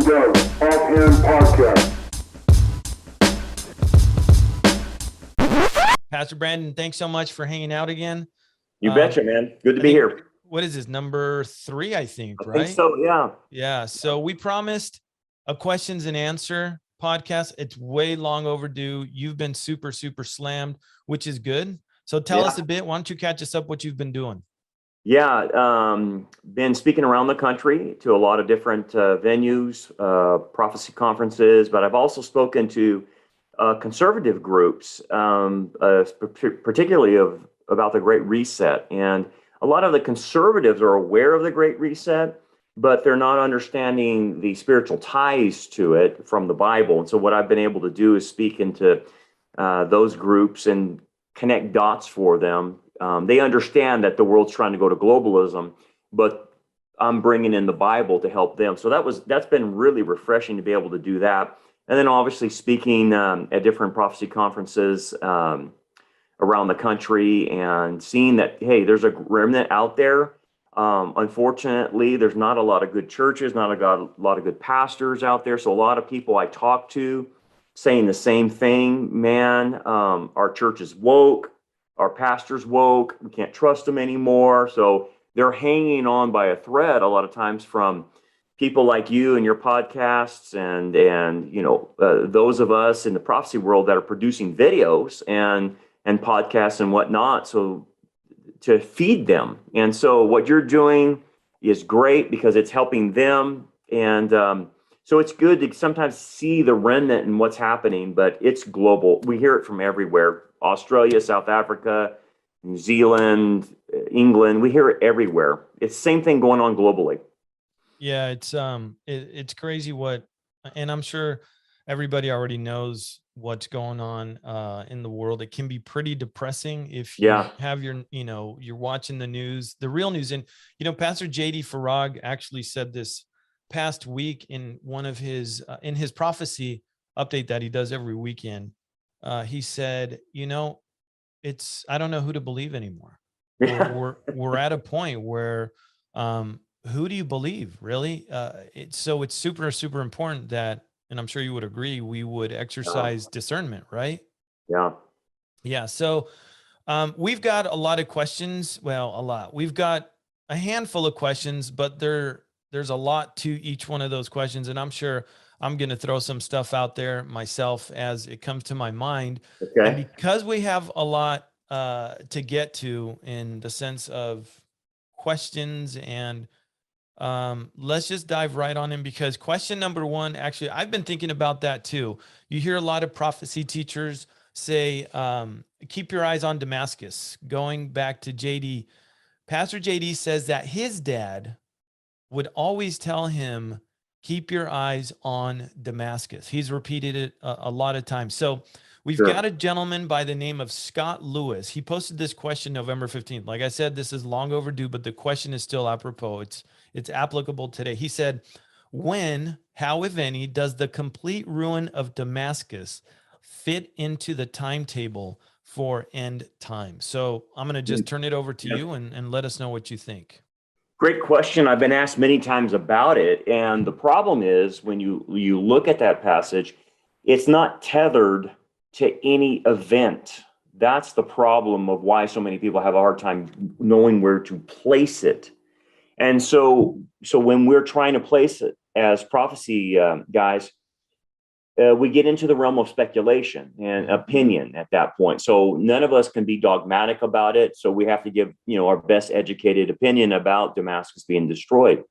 go. Offhand Podcast. Pastor Brandon, thanks so much for hanging out again. You betcha, man. Good to be here. What is this, number 3, I think, right? I think so, yeah. Yeah, so we promised a questions and answer podcast. It's way long overdue. You've been super, super slammed, which is good. So tell us a bit. Why don't you catch us up what you've been doing? Yeah, been speaking around the country to a lot of different venues, prophecy conferences, but I've also spoken to conservative groups, particularly about the Great Reset. And a lot of the conservatives are aware of the Great Reset, but they're not understanding the spiritual ties to it from the Bible. And so what I've been able to do is speak into those groups and connect dots for them. They understand that the world's trying to go to globalism, but I'm bringing in the Bible to help them. So that's been really refreshing to be able to do that. And then obviously speaking at different prophecy conferences around the country and seeing that, hey, there's a remnant out there. Unfortunately, there's not a lot of good churches, not a lot of good pastors out there. So a lot of people I talk to saying the same thing, man, our church is woke, our pastor's woke, we can't trust them anymore. So they're hanging on by a thread a lot of times from people like you and your podcasts and you know, those of us in the prophecy world that are producing videos and podcasts and whatnot, so to feed them. And so what you're doing is great because it's helping them. And so it's good to sometimes see the remnant and what's happening, but it's global. We hear it from everywhere. Australia, South Africa, New Zealand, England, we hear it everywhere. It's the same thing going on globally. Yeah, it's crazy and I'm sure everybody already knows what's going on in the world. It can be pretty depressing if you have you're watching the news, the real news. And, Pastor J.D. Farag actually said this past week in one of his, in his prophecy update that he does every weekend. He said, I don't know who to believe anymore. We're at a point where, who do you believe, really? It's super, super important that, and I'm sure you would agree, we would exercise discernment, right? Yeah. Yeah. So we've got a lot of questions. Well, a lot. We've got a handful of questions, but there's a lot to each one of those questions. And I'm sure I'm going to throw some stuff out there myself as it comes to my mind. Okay. And because we have a lot to get to in the sense of questions and let's just dive right on in, because question number 1, actually, I've been thinking about that too. You hear a lot of prophecy teachers say, keep your eyes on Damascus. Going back to JD, Pastor JD says that his dad would always tell him, keep your eyes on Damascus. He's repeated it a lot of times. So we've got a gentleman by the name of Scott Lewis. He posted this question November 15th. Like I said, this is long overdue, but the question is still apropos. It's applicable today. He said, when, how, if any, does the complete ruin of Damascus fit into the timetable for end time? So I'm going to just turn it over to you and let us know what you think. Great question. I've been asked many times about it. And the problem is when you look at that passage, it's not tethered to any event. That's the problem of why so many people have a hard time knowing where to place it. And so when we're trying to place it as prophecy guys, we get into the realm of speculation and opinion at that point. So none of us can be dogmatic about it. So we have to give, our best educated opinion about Damascus being destroyed.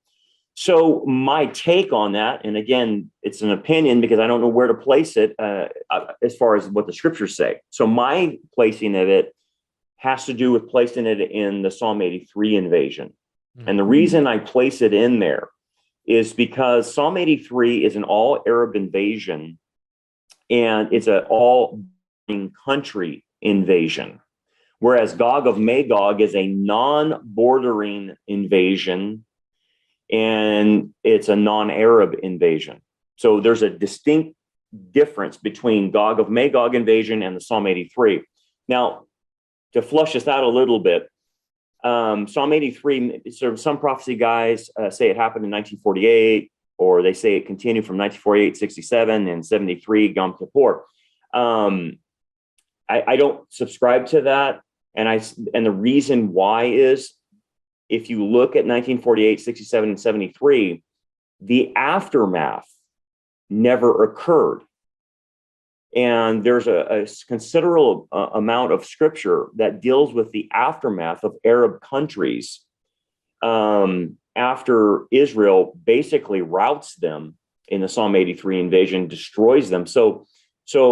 So my take on that, and again, it's an opinion because I don't know where to place it as far as what the scriptures say. So my placing of it has to do with placing it in the Psalm 83 invasion. And the reason I place it in there is because Psalm 83 is an all Arab invasion, and it's an all country invasion. Whereas Gog of Magog is a non-bordering invasion, and it's a non-Arab invasion. So there's a distinct difference between Gog of Magog invasion and the Psalm 83. Now, to flush this out a little bit, Psalm 83, sort of some prophecy guys say it happened in 1948. or they say it continued from 1948, 67, and 73, Yom Kippur. I don't subscribe to that. And the reason why is, if you look at 1948, 67, and 73, the aftermath never occurred. And there's a considerable amount of scripture that deals with the aftermath of Arab countries after Israel basically routs them in the Psalm 83 invasion, destroys them. So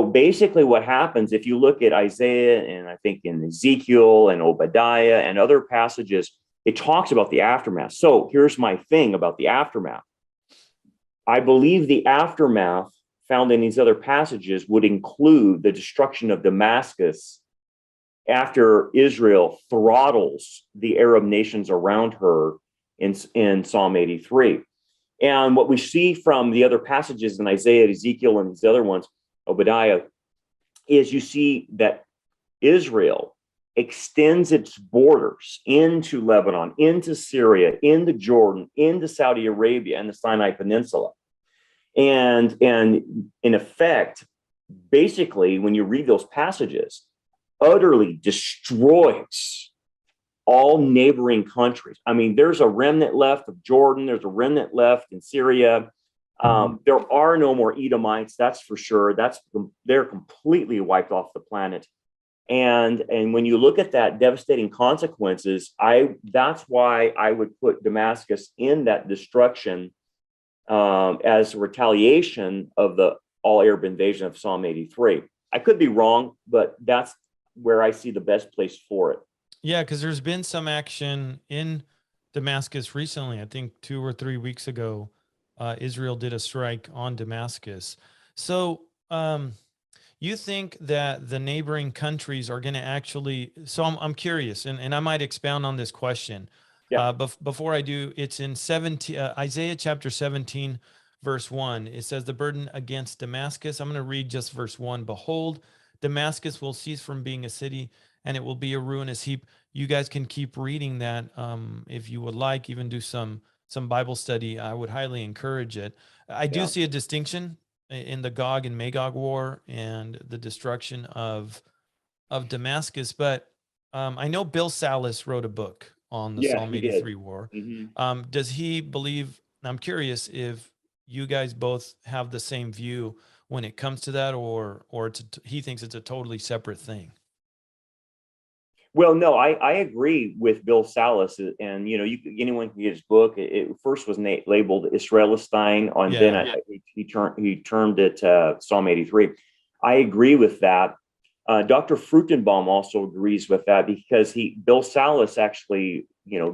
basically what happens, if you look at Isaiah and I think in Ezekiel and Obadiah and other passages, it talks about the aftermath. So here's my thing about the aftermath. I believe the aftermath found in these other passages would include the destruction of Damascus after Israel throttles the Arab nations around her in Psalm 83. And what we see from the other passages in Isaiah, Ezekiel, and these other ones, Obadiah, is you see that Israel extends its borders into Lebanon, into Syria, into Jordan, into Saudi Arabia, and the Sinai Peninsula. And in effect, basically, when you read those passages, utterly destroys all neighboring countries. I mean, there's a remnant left of Jordan. There's a remnant left in Syria. There are no more Edomites, that's for sure. They're completely wiped off the planet. And when you look at that devastating consequences, that's why I would put Damascus in that destruction as a retaliation of the all Arab invasion of Psalm 83. I could be wrong, but that's where I see the best place for it. Yeah, because there's been some action in Damascus recently. I think 2 or 3 weeks ago, Israel did a strike on Damascus. So you think that the neighboring countries are going to actually, so I'm curious, and I might expound on this question. Yeah. Before I do, it's in Isaiah chapter 17, verse 1. It says, the burden against Damascus. I'm going to read just verse 1. Behold, Damascus will cease from being a city, and it will be a ruinous heap. You guys can keep reading that if you would like, even do some Bible study. I would highly encourage it. I do see a distinction in the Gog and Magog war and the destruction of Damascus, but I know Bill Salas wrote a book on the Psalm 83 war. Mm-hmm. Does he believe, I'm curious if you guys both have the same view when it comes to that, or he thinks it's a totally separate thing? Well, no, I agree with Bill Salas, and anyone can get his book. It first was labeled Israelistine, and then he termed it Psalm 83. I agree with that. Dr. Fruchtenbaum also agrees with that, because Bill Salas actually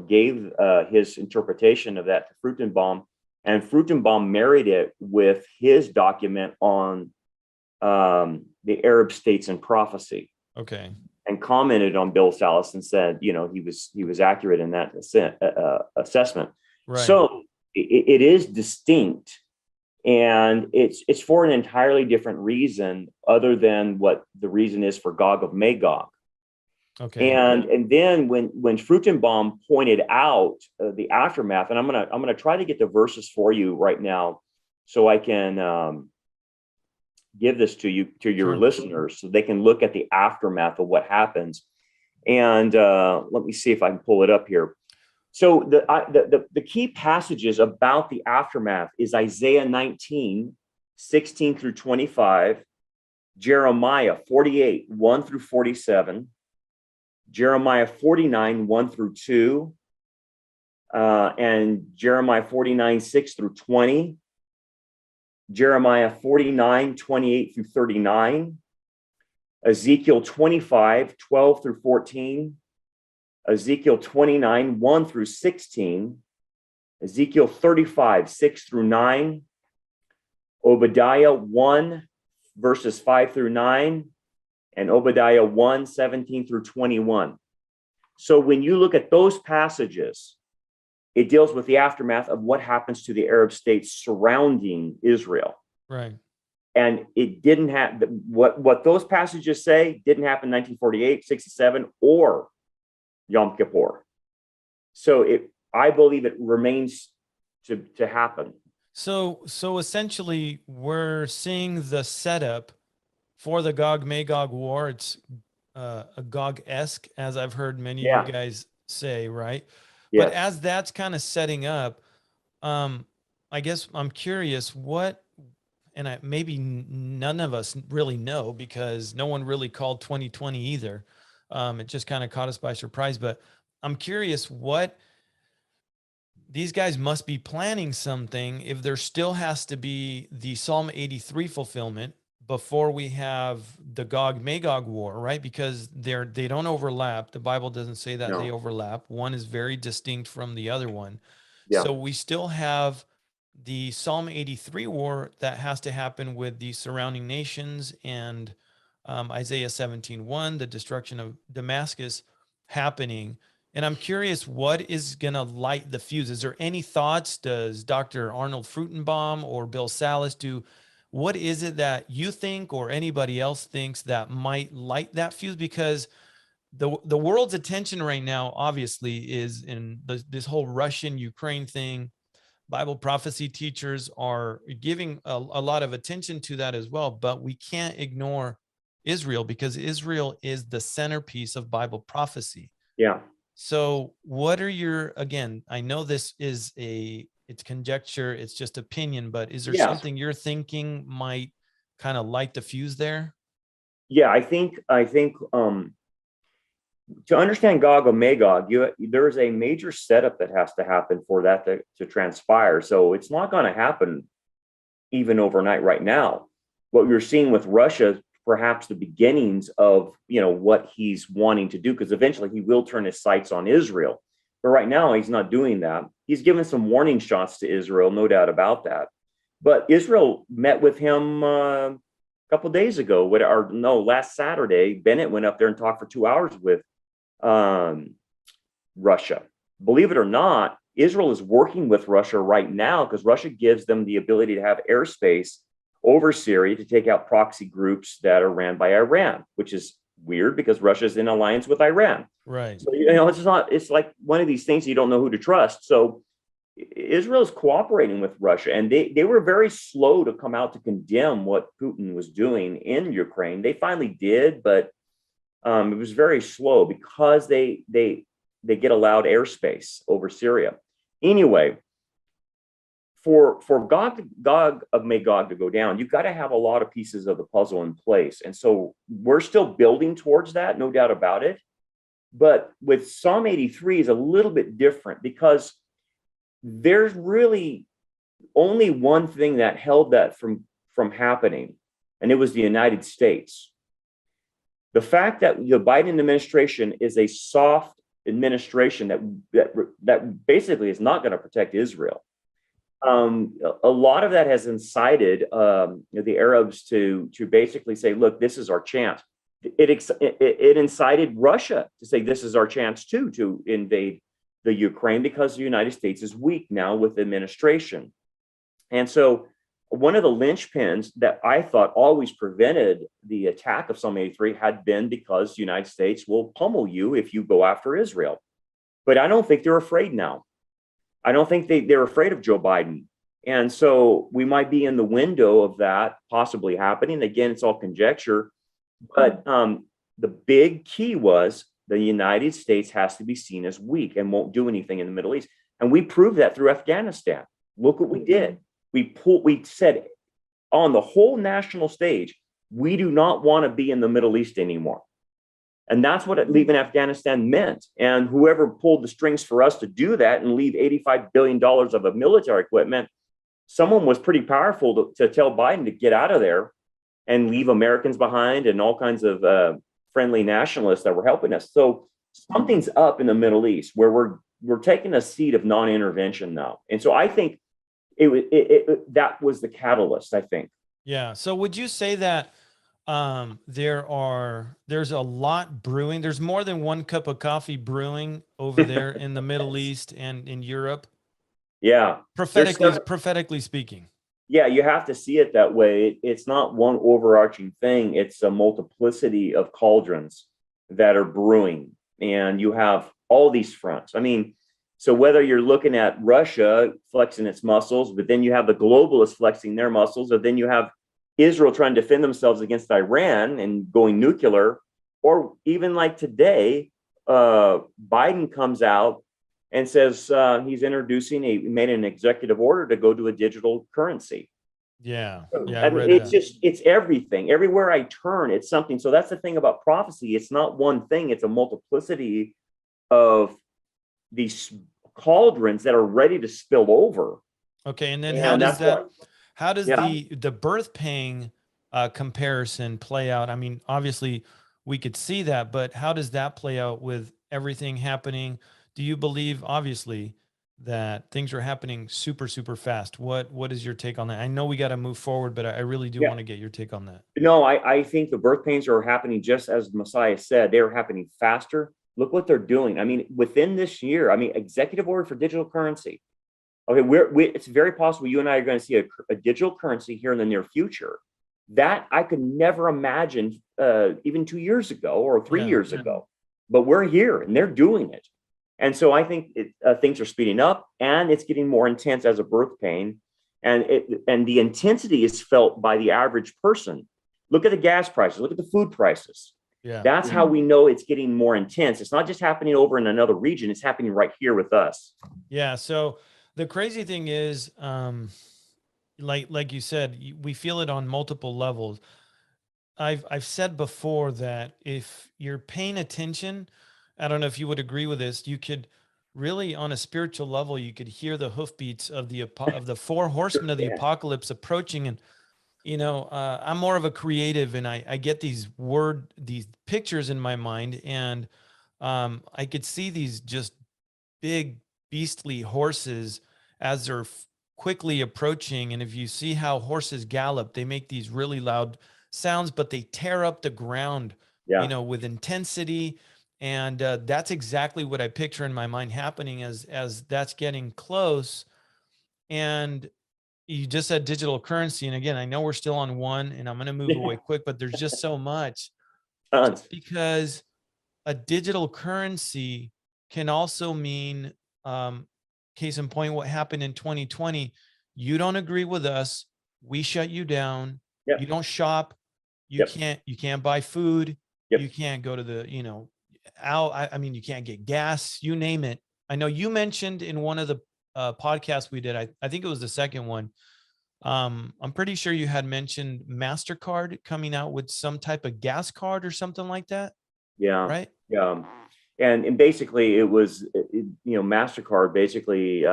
gave his interpretation of that to Fruchtenbaum, and Fruchtenbaum married it with his document on the Arab states and prophecy. Okay. And commented on Bill Salas and said, he was accurate in that assessment. Right. So it is distinct, and it's for an entirely different reason other than what the reason is for Gog of Magog. Okay. And then when Fruchtenbaum pointed out the aftermath, and I'm gonna try to get the verses for you right now, so I can give this to your Sure. listeners, so they can look at the aftermath of what happens. And let me see if I can pull it up here. So the key passages about the aftermath is Isaiah 19, 16 through 25, Jeremiah 48, 1 through 47, Jeremiah 49, 1 through 2, and Jeremiah 49, 6 through 20, Jeremiah 49, 28 through 39, Ezekiel 25, 12 through 14, Ezekiel 29, 1 through 16, Ezekiel 35, 6 through 9, Obadiah 1, verses 5 through 9, and Obadiah 1, 17 through 21. So when you look at those passages, it deals with the aftermath of what happens to the Arab states surrounding Israel. Right. And it didn't have what those passages say didn't happen in 1948, 67, or Yom Kippur. So I believe it remains to happen. So essentially, we're seeing the setup for the Gog Magog war. It's a Gog-esque, as I've heard many of Yeah, you guys say, right? But yes. as that's kind of setting up, um, I guess I'm curious what, and maybe none of us really know because no one really called 2020 either. It just kind of caught us by surprise. But I'm curious what these guys must be planning something if there still has to be the Psalm 83 fulfillment before we have the Gog Magog war, right? Because they don't overlap. The Bible doesn't say that they No. overlap. One is very distinct from the other one. Yeah. So we still have the Psalm 83 war that has to happen with the surrounding nations and Isaiah 17:1, the destruction of Damascus happening. And I'm curious, what is going to light the fuse? Is there any thoughts? Does Dr. Arnold Frutenbaum or Bill Salas do? What is it that you think or anybody else thinks that might light that fuse? Because the world's attention right now, obviously, is in this whole Russian-Ukraine thing. Bible prophecy teachers are giving a lot of attention to that as well, but we can't ignore Israel because Israel is the centerpiece of Bible prophecy. Yeah. So what are your, again, I know this is it's conjecture, it's just opinion, but is there Yes. something you're thinking might kind of light the fuse there? Yeah, I think to understand Gog and Magog, there is a major setup that has to happen for that to transpire. So it's not going to happen even overnight right now. What you're seeing with Russia, perhaps the beginnings of what he's wanting to do, because eventually he will turn his sights on Israel. But right now he's not doing that. He's given some warning shots to Israel, no doubt about that. But Israel met with him a couple of days ago, last Saturday. Bennett went up there and talked for 2 hours with Russia. Believe it or not, Israel is working with Russia right now because Russia gives them the ability to have airspace over Syria to take out proxy groups that are ran by Iran, which is weird because Russia is in alliance with Iran. Right. So, it's like one of these things you don't know who to trust. So Israel is cooperating with Russia, and they were very slow to come out to condemn what Putin was doing in Ukraine. They finally did, but it was very slow because they get allowed airspace over Syria. Anyway, for Gog of Magog to go down, you've got to have a lot of pieces of the puzzle in place. And so we're still building towards that, no doubt about it. But with Psalm 83 is a little bit different because there's really only one thing that held that from happening, and it was the United States. The fact that the Biden administration is a soft administration that basically is not going to protect Israel. A lot of that has incited the Arabs to basically say, look, this is our chance. It incited Russia to say this is our chance too to invade the Ukraine because the United States is weak now with the administration. And so one of the linchpins that I thought always prevented the attack of Psalm 83 had been because the United States will pummel you if you go after Israel. But I don't think they're afraid now. I don't think they're afraid of Joe Biden. And so we might be in the window of that possibly happening. Again, it's all conjecture. But the big key was the United States has to be seen as weak and won't do anything in the Middle East. And we proved that through Afghanistan. Look what we did. We said on the whole national stage, we do not want to be in the Middle East anymore. And that's what leaving Afghanistan meant. And whoever pulled the strings for us to do that and leave $85 billion of military equipment, someone was pretty powerful to tell Biden to get out of there and leave Americans behind and all kinds of friendly nationalists that were helping us. So something's up in the Middle East where we're taking a seat of non-intervention now. And so I think that was the catalyst, I think. Yeah. So would you say that there's a lot brewing? There's more than one cup of coffee brewing over there in the Middle East and in Europe? Yeah. Prophetically speaking. Yeah, you have to see it that way. It's not one overarching thing. It's a multiplicity of cauldrons that are brewing. And you have all these fronts. I mean, So whether you're looking at Russia flexing its muscles, but then you have the globalists flexing their muscles, or then you have Israel trying to defend themselves against Iran and going nuclear, or even like today, Biden comes out and says he's made an executive order to go to a digital currency. Yeah. I mean, it's everything. Everywhere I turn, it's something. So that's the thing about prophecy. It's not one thing. It's a multiplicity of these cauldrons that are ready to spill over. Okay. And then And how does the birth pang comparison play out? I mean, obviously we could see that, but how does that play out with everything happening? Do you believe, obviously, that things are happening super, super fast? What is your take on that? I know we got to move forward, but I really do want to get your take on that. No, I think the birth pains are happening just as Messiah said. They're happening faster. Look what they're doing. I mean, within this year, executive order for digital currency. Okay, it's very possible you and I are going to see a digital currency here in the near future. That I could never imagine even 2 years ago or 3 years ago. But we're here and they're doing it. And so I think things are speeding up, and it's getting more intense as a birth pain. And the intensity is felt by the average person. Look at the gas prices. Look at the food prices. Yeah. That's how we know it's getting more intense. It's not just happening over in another region. It's happening right here with us. Yeah. So the crazy thing is, like you said, we feel it on multiple levels. I've said before that if you're paying attention, I don't know if you would agree with this, you could really, on a spiritual level, you could hear the hoofbeats of the four horsemen of the apocalypse approaching. And I'm more of a creative, and I get these pictures in my mind, and I could see these just big beastly horses as they're quickly approaching. And if you see how horses gallop, they make these really loud sounds, but they tear up the ground, with intensity. And that's exactly what I picture in my mind happening as that's getting close. And you just said digital currency. And again, I know we're still on one, and I'm going to move away quick, but there's just so much. Because a digital currency can also mean, case in point, what happened in 2020. You don't agree with us, we shut you down. You don't shop. You can't buy food. You can't go to the, I mean, you can't get gas, you name it. I know you mentioned in one of the podcasts we did, I think it was the second one. I'm pretty sure you had mentioned MasterCard coming out with some type of gas card or something like that. Yeah. Right. Yeah. And basically it was, MasterCard basically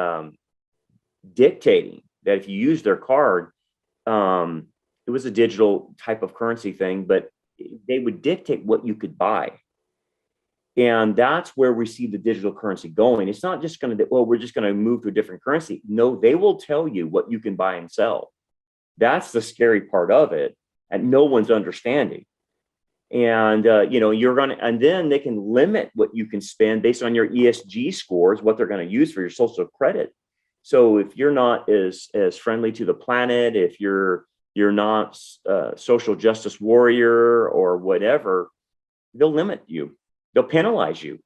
dictating that if you use their card, it was a digital type of currency thing, but they would dictate what you could buy. And that's where we see the digital currency going. It's not just going to, we're just going to move to a different currency. No, they will tell you what you can buy and sell. That's the scary part of it. And no one's understanding. And, you're going to, and then they can limit what you can spend based on your ESG scores, what they're going to use for your social credit. So if you're not as friendly to the planet, if you're not a social justice warrior or whatever, they'll limit you. They'll penalize you.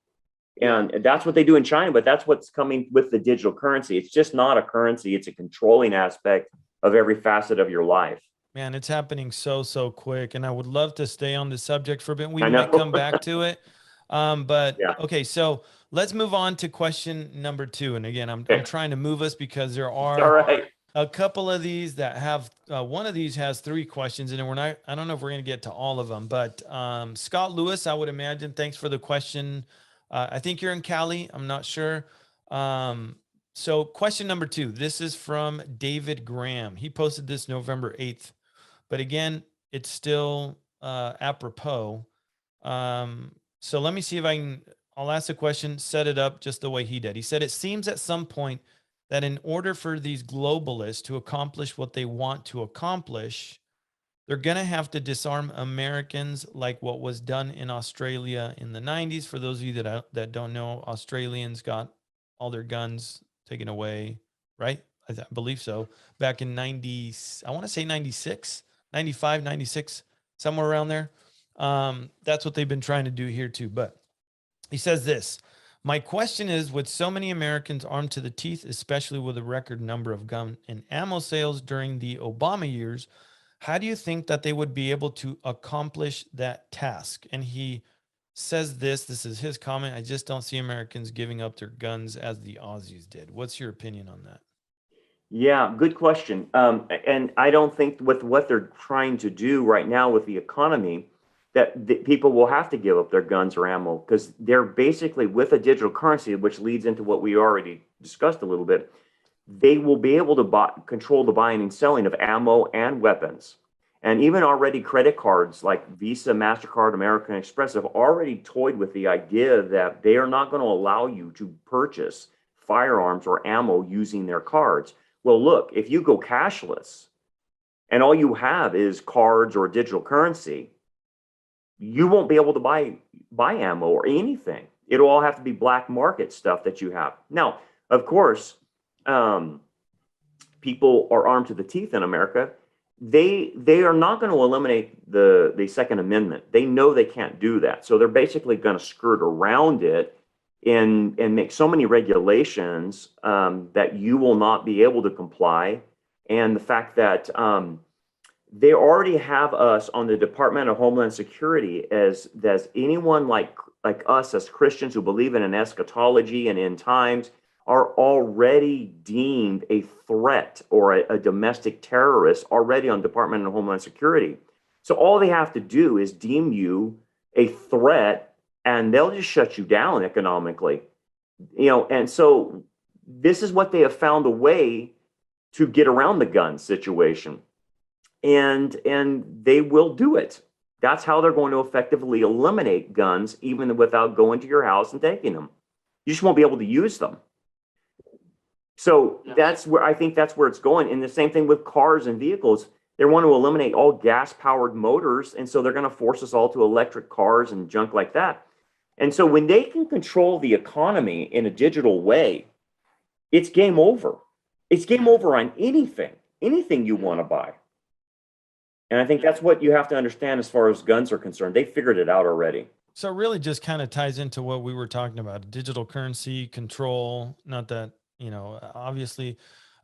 And that's what they do in China, but that's what's coming with the digital currency. It's just not a currency. It's a controlling aspect of every facet of your life. Man, it's happening so quick. And I would love to stay on the subject for a bit. We might come back to it. Okay, so let's move on to question number 2. And again, I'm trying to move us because there are a couple of these that have, one of these has 3 questions, and I don't know if we're going to get to all of them, but Scott Lewis, I would imagine, thanks for the question. I think you're in Cali. I'm not sure. So question number 2, this is from David Graham. He posted this November 8th, but again, it's still apropos. So let me see if I'll ask the question, set it up just the way he did. He said, it seems at some point that in order for these globalists to accomplish what they want to accomplish, they're going to have to disarm Americans, like what was done in Australia in the 90s. For those of you that don't know, Australians got all their guns taken away, right? I believe so. Back in 90, I want to say 96, 95, 96, somewhere around there. That's what they've been trying to do here too. But he says this: My question is, with so many Americans armed to the teeth, especially with a record number of gun and ammo sales during the Obama years, how do you think that they would be able to accomplish that task? And he says this is his comment. I just don't see Americans giving up their guns as the Aussies did. What's your opinion on that? Yeah, good question. And I don't think with what they're trying to do right now with the economy, that people will have to give up their guns or ammo, because they're basically, with a digital currency, which leads into what we already discussed a little bit, they will be able to control the buying and selling of ammo and weapons. And even already credit cards like Visa, MasterCard, American Express have already toyed with the idea that they are not going to allow you to purchase firearms or ammo using their cards. Well, look, if you go cashless and all you have is cards or digital currency, you won't be able to buy ammo or anything. It'll all have to be black market stuff that you have. Now, of course, people are armed to the teeth in America. They are not going to eliminate the Second Amendment. They know they can't do that. So they're basically going to skirt around it and make so many regulations that you will not be able to comply. And the fact that they already have us on the Department of Homeland Security as anyone like us as Christians who believe in an eschatology and end times are already deemed a threat or a domestic terrorist already on Department of Homeland Security. So all they have to do is deem you a threat, and they'll just shut you down economically. And so this is what they have found a way to get around the gun situation. And they will do it. That's how they're going to effectively eliminate guns, even without going to your house and taking them. You just won't be able to use them. So that's where I think that's where it's going. And the same thing with cars and vehicles. They want to eliminate all gas-powered motors, and so they're going to force us all to electric cars and junk like that. And so when they can control the economy in a digital way, it's game over. It's game over on anything you want to buy. And I think that's what you have to understand as far as guns are concerned. They figured it out already. So it really just kind of ties into what we were talking about: digital currency control. Not that, obviously,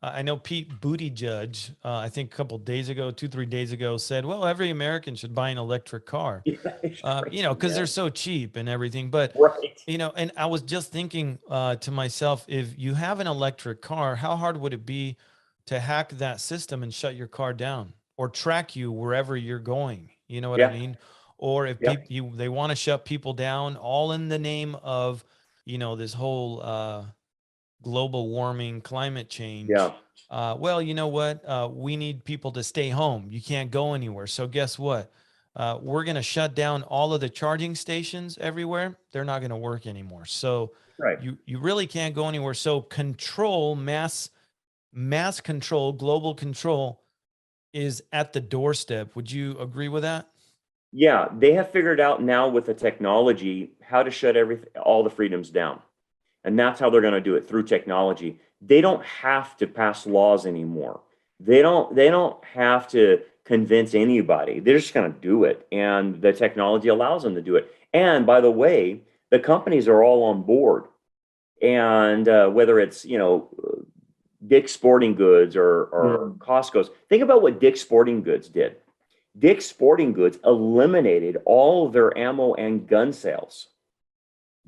I know Pete Buttigieg, I think a couple days ago, 2-3 days ago, said, well, every American should buy an electric car, because they're so cheap and everything. But, right. And I was just thinking to myself, if you have an electric car, how hard would it be to hack that system and shut your car down or track you wherever you're going? You know what I mean? Or if they want to shut people down, all in the name of, this whole global warming, climate change. Well, you know what? We need people to stay home. You can't go anywhere. So guess what? We're going to shut down all of the charging stations everywhere. They're not going to work anymore. So you really can't go anywhere. So control, mass control, global control is at the doorstep. Would you agree with that? Yeah, they have figured out now with the technology how to shut all the freedoms down. And that's how they're going to do it, through technology. They don't have to pass laws anymore. They don't have to convince anybody. They're just going to do it. And the technology allows them to do it. And by the way, the companies are all on board. And whether it's, Dick's Sporting Goods or Costco's, think about what Dick's Sporting Goods did. Dick's Sporting Goods eliminated all of their ammo and gun sales.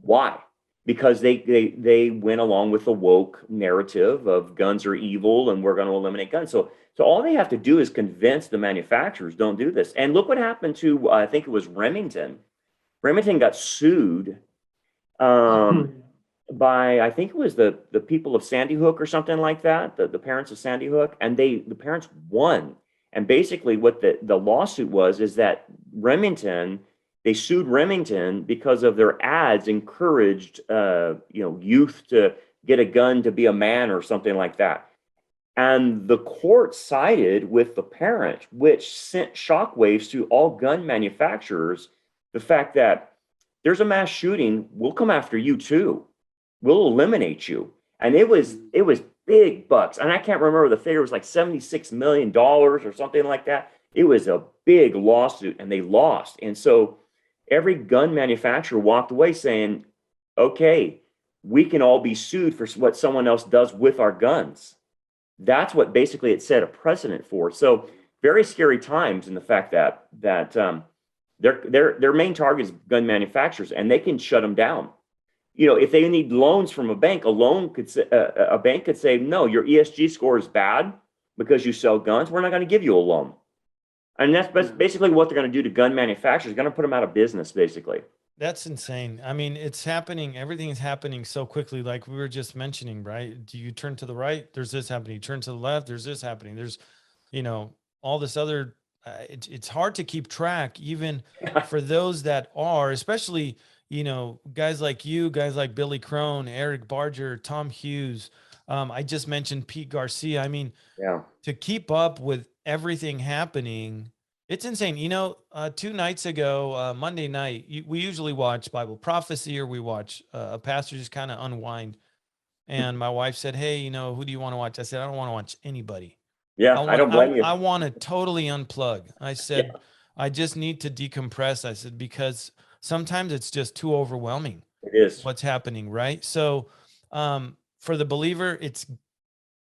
Why? Because they went along with the woke narrative of guns are evil and we're going to eliminate guns. So all they have to do is convince the manufacturers, don't do this. And look what happened to, I think it was Remington. Remington got sued by, I think it was the people of Sandy Hook or something like that, the parents of Sandy Hook, and the parents won. And basically what the lawsuit was is that they sued Remington because of their ads encouraged, youth to get a gun to be a man or something like that. And the court sided with the parent, which sent shockwaves to all gun manufacturers. The fact that there's a mass shooting, we'll come after you too. We'll eliminate you. And it was big bucks. And I can't remember the figure. It was like $76 million or something like that. It was a big lawsuit and they lost. And so every gun manufacturer walked away saying, okay, we can all be sued for what someone else does with our guns. That's what basically it set a precedent for. So very scary times in the fact that their main target is gun manufacturers, and they can shut them down. You know, if they need loans from a bank, a bank could say, no, your ESG score is bad because you sell guns. We're not going to give you a loan. And that's basically what they're going to do to gun manufacturers. Going to put them out of business, basically. That's insane. I mean, it's happening. Everything is happening so quickly. Like we were just mentioning, right? Do you turn to the right? There's this happening. You turn to the left. There's this happening. There's, you know, all this other, it's hard to keep track, even for those that are, especially, you know, guys like you, guys like Billy Crone, Eric Barger, Tom Hughes. I just mentioned Pete Garcia. I mean, Yeah. to keep up with everything happening, it's insane. You know, 2 nights ago, Monday night, we usually watch Bible Prophecy, or we watch a pastor just kind of unwind. And my wife said, hey, you know, who do you want to watch? I said, I don't want to watch anybody. Yeah, I don't blame you. I want to totally unplug. I said, Yeah. I just need to decompress. I said, because sometimes it's just too overwhelming It is. what's happening, right? So for the believer, it's,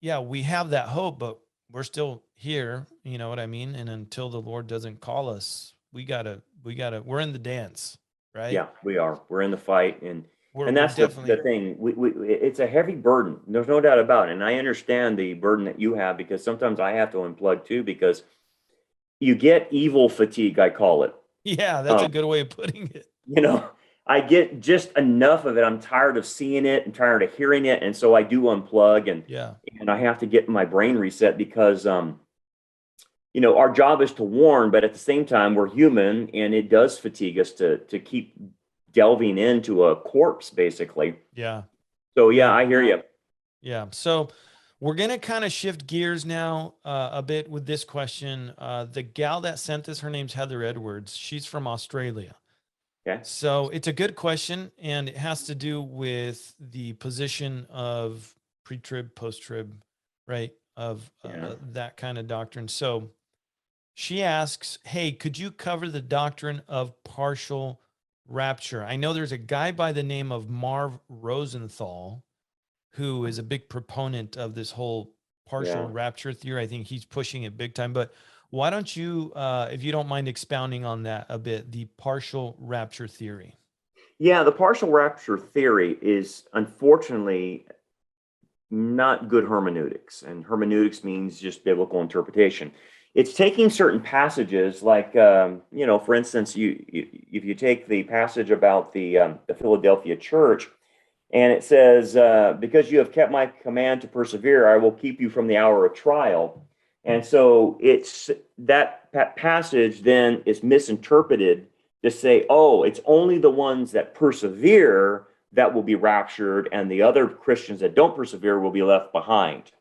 yeah, we have that hope, but we're still here, you know what I mean? And until the Lord doesn't call us, we're in the dance, right? Yeah, we are. We're in the fight, and We're that's definitely, the thing. It's a heavy burden. There's no doubt about it. And I understand the burden that you have, because sometimes I have to unplug too, because you get evil fatigue, I call it. yeah, that's a good way of putting it. You know, I get just enough of it. I'm tired of seeing it. I'm tired of hearing it, and so I do unplug, and Yeah. I have to get my brain reset, because you know, our job is to warn, but at the same time, we're human, and it does fatigue us to keep delving into a corpse, basically. Yeah. So yeah, I hear you. Yeah. So we're going to kind of shift gears now a bit with this question. The gal that sent this, her name's Heather Edwards. She's from Australia. Okay. So it's a good question, and it has to do with the position of pre-trib, post-trib, right? Of that kind of doctrine. So she asks, hey, could you cover the doctrine of partial rapture? I know there's a guy by the name of Marv Rosenthal who is a big proponent of this whole partial rapture theory. I think he's pushing it big time. But why don't you, if you don't mind expounding on that a bit, the partial rapture theory? Yeah, the partial rapture theory is unfortunately not good hermeneutics, and hermeneutics means just biblical interpretation. It's taking certain passages, like you know, for instance, if you take the passage about the Philadelphia church, and it says, because you have kept my command to persevere, I will keep you from the hour of trial. And so it's that passage then is misinterpreted to say, oh, it's only the ones that persevere that will be raptured, and the other Christians that don't persevere will be left behind.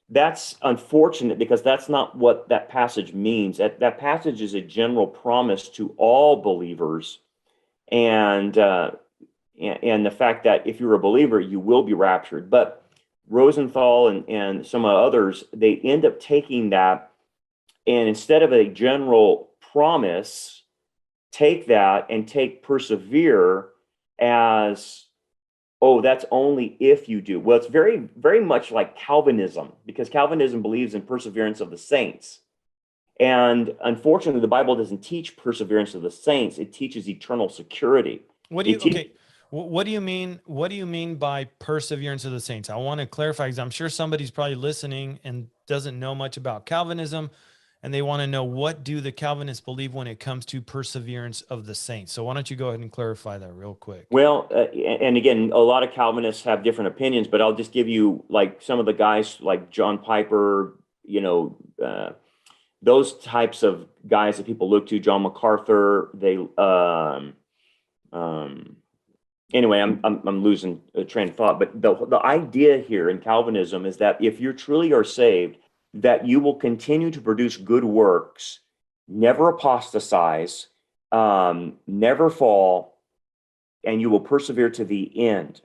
That's unfortunate, because that's not what that passage means. That passage is a general promise to all believers, and the fact that if you're a believer, you will be raptured. But Rosenthal and some others, they end up taking that, and instead of a general promise, take that and take persevere as, oh, that's only if you do. Well, it's very, very much like Calvinism, because Calvinism believes in perseverance of the saints. And unfortunately, the Bible doesn't teach perseverance of the saints. It teaches eternal security. What do you, okay. What do you mean? What do you mean by perseverance of the saints? I want to clarify, because I'm sure somebody's probably listening and doesn't know much about Calvinism, and they want to know, what do the Calvinists believe when it comes to perseverance of the saints? So why don't you go ahead and clarify that real quick? Well, and again, a lot of Calvinists have different opinions, but I'll just give you like some of the guys like John Piper, you know, those types of guys that people look to, John MacArthur. They anyway, I'm losing a train of thought, but the idea here in Calvinism is that if you truly are saved, that you will continue to produce good works, never apostatize, never fall, and you will persevere to the end.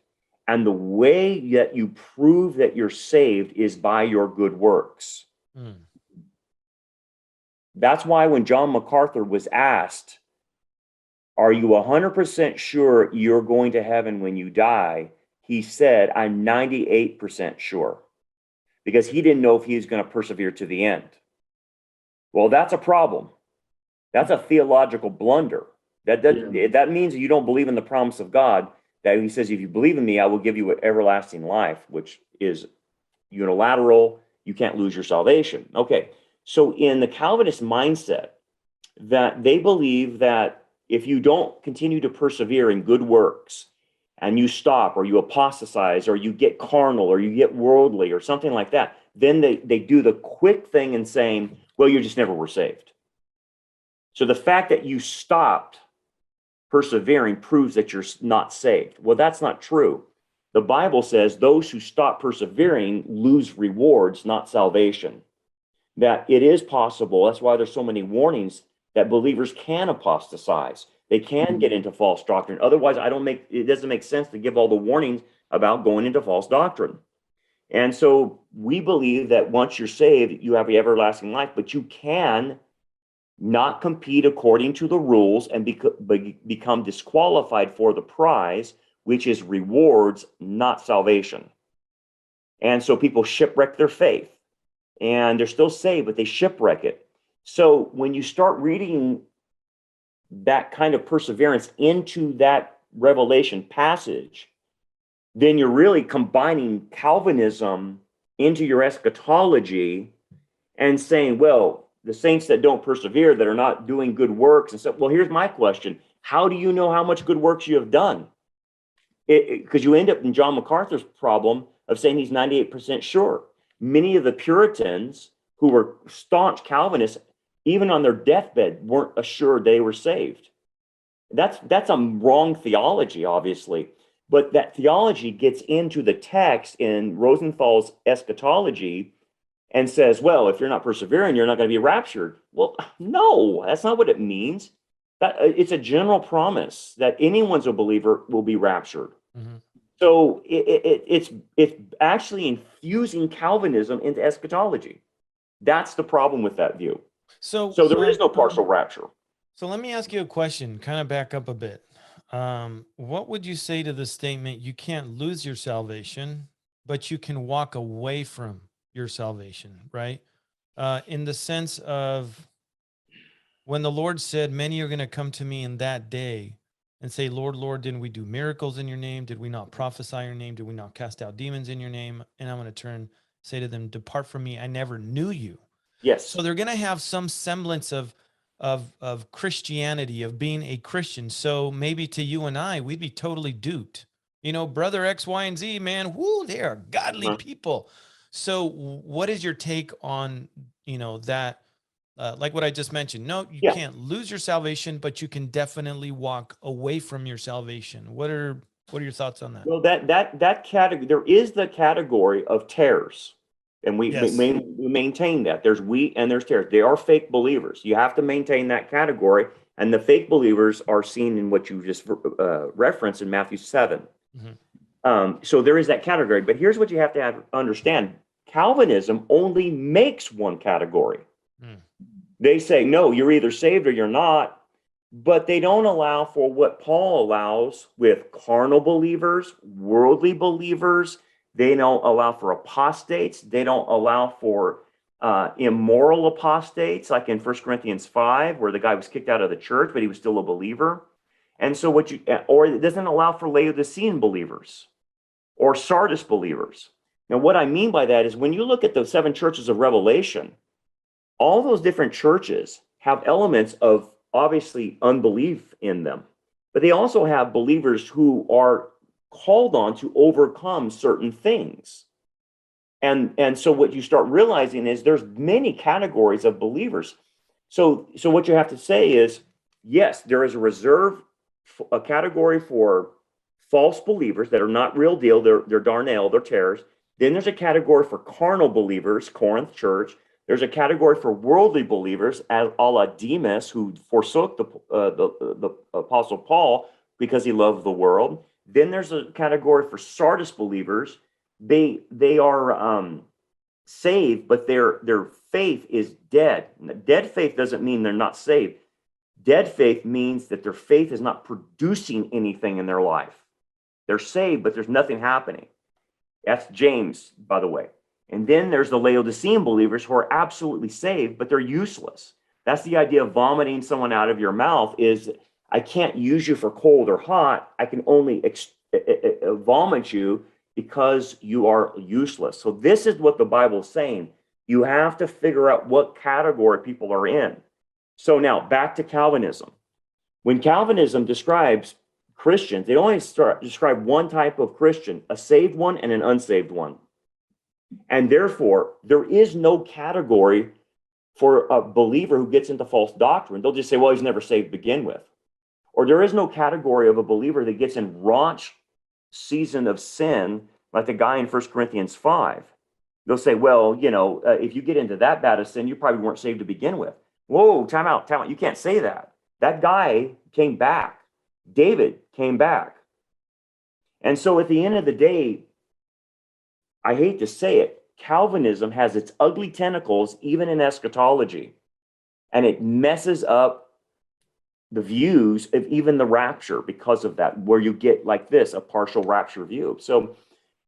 And the way that you prove that you're saved is by your good works. That's why when John MacArthur was asked, are you 100% sure you're going to heaven when you die? he said, I'm 98% sure, because he didn't know if he was going to persevere to the end. Well, that's a problem. That's a theological blunder. That means you don't believe in the promise of God, that he says, if you believe in me, I will give you everlasting life, which is unilateral. You can't lose your salvation. Okay, so in the Calvinist mindset, that they believe that if you don't continue to persevere in good works, and you stop, or you apostatize, or you get carnal, or you get worldly, or something like that, then they do the quick thing in saying, well, you just never were saved. So the fact that you stopped persevering proves that you're not saved. Well, that's not true. The Bible says those who stop persevering lose rewards, not salvation. That it is possible. That's why there's so many warnings that believers can apostatize. They can get into false doctrine. Otherwise, it doesn't make sense to give all the warnings about going into false doctrine. And so we believe that once you're saved, you have the everlasting life, but you can not compete according to the rules and become disqualified for the prize, which is rewards, not salvation. And so people shipwreck their faith, and they're still saved, but they shipwreck it. So when you start reading that kind of perseverance into that Revelation passage, then you're really combining Calvinism into your eschatology and saying, well, the saints that don't persevere, that are not doing good works, and so, well, here's my question. How do you know how much good works you have done? Because you end up in John MacArthur's problem of saying he's 98% sure. Many of the Puritans who were staunch Calvinists, even on their deathbed, weren't assured they were saved. That's a wrong theology, obviously. But that theology gets into the text in Rosenthal's eschatology and says, well, if you're not persevering, you're not going to be raptured. Well, no, that's not what it means. It's a general promise that anyone's a believer will be raptured. Mm-hmm. So it's actually infusing Calvinism into eschatology. That's the problem with that view. So there is no partial rapture. So let me ask you a question, kind of back up a bit. What would you say to the statement, you can't lose your salvation, but you can walk away from your salvation, right? In the sense of when the Lord said, many are going to come to me in that day and say, Lord, Lord, didn't we do miracles in your name? Did we not prophesy in your name? Did we not cast out demons in your name? And I'm going to say to them, depart from me, I never knew you. Yes. So they're going to have some semblance of Christianity, of being a Christian. So maybe to you and I, we'd be totally duped. You know, brother X, Y, and Z, man, whoo, they are godly people. So what is your take on, that, like what I just mentioned? No, you can't lose your salvation, but you can definitely walk away from your salvation. What are your thoughts on that? Well, that category, there is the category of tares. And we maintain that. There's wheat and there's tares. They are fake believers. You have to maintain that category. And the fake believers are seen in what you just referenced in Matthew 7. Mm-hmm. So there is that category. But here's what you have to understand. Calvinism only makes one category. Mm. They say, no, you're either saved or you're not. But they don't allow for what Paul allows with carnal believers, worldly believers. They don't allow for apostates. They don't allow for immoral apostates, like in 1 Corinthians 5, where the guy was kicked out of the church, but he was still a believer. And so or it doesn't allow for Laodicean believers or Sardis believers. Now, what I mean by that is when you look at the 7 churches of Revelation, all those different churches have elements of obviously unbelief in them, but they also have believers who are called on to overcome certain things. And so what you start realizing is there's many categories of believers. So what you have to say is, yes, there is a category for false believers that are not real deal. They're darnell, they're tares. Then there's a category for carnal believers, Corinth church. There's a category for worldly believers, a la Demas, who forsook the Apostle Paul because he loved the world. Then there's a category for Sardis believers. They are saved, but their faith is dead. Dead faith doesn't mean they're not saved. Dead faith means that their faith is not producing anything in their life. They're saved, but there's nothing happening. That's James, by the way. And then there's the Laodicean believers who are absolutely saved, but they're useless. That's the idea of vomiting someone out of your mouth is, I can't use you for cold or hot. I can only vomit you because you are useless. So this is what the Bible is saying. You have to figure out what category people are in. So now back to Calvinism. When Calvinism describes Christians, they only describe one type of Christian, a saved one and an unsaved one. And therefore, there is no category for a believer who gets into false doctrine. They'll just say, well, he's never saved to begin with. Or there is no category of a believer that gets in raunch season of sin, like the guy in 1 Corinthians 5. They'll say, well, you know, if you get into that bad of sin, you probably weren't saved to begin with. Whoa, time out. You can't say that. That guy came back. David came back. And so at the end of the day, I hate to say it, Calvinism has its ugly tentacles even in eschatology, and it messes up the views of even the rapture because of that, where you get like this, a partial rapture view. So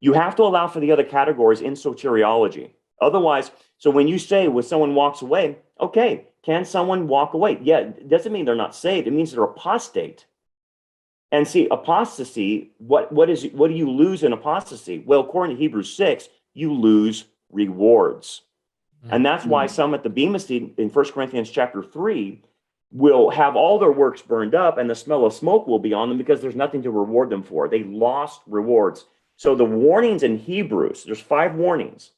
you have to allow for the other categories in soteriology. Otherwise, so when you say when someone walks away, okay, can someone walk away? Yeah, it doesn't mean they're not saved. It means they're apostate. And see, apostasy, what do you lose in apostasy? Well, according to Hebrews 6, you lose rewards. And that's why some at the Bema Seat in 1 Corinthians chapter 3 will have all their works burned up and the smell of smoke will be on them because there's nothing to reward them for. They lost rewards. So the warnings in Hebrews, there's 5 warnings.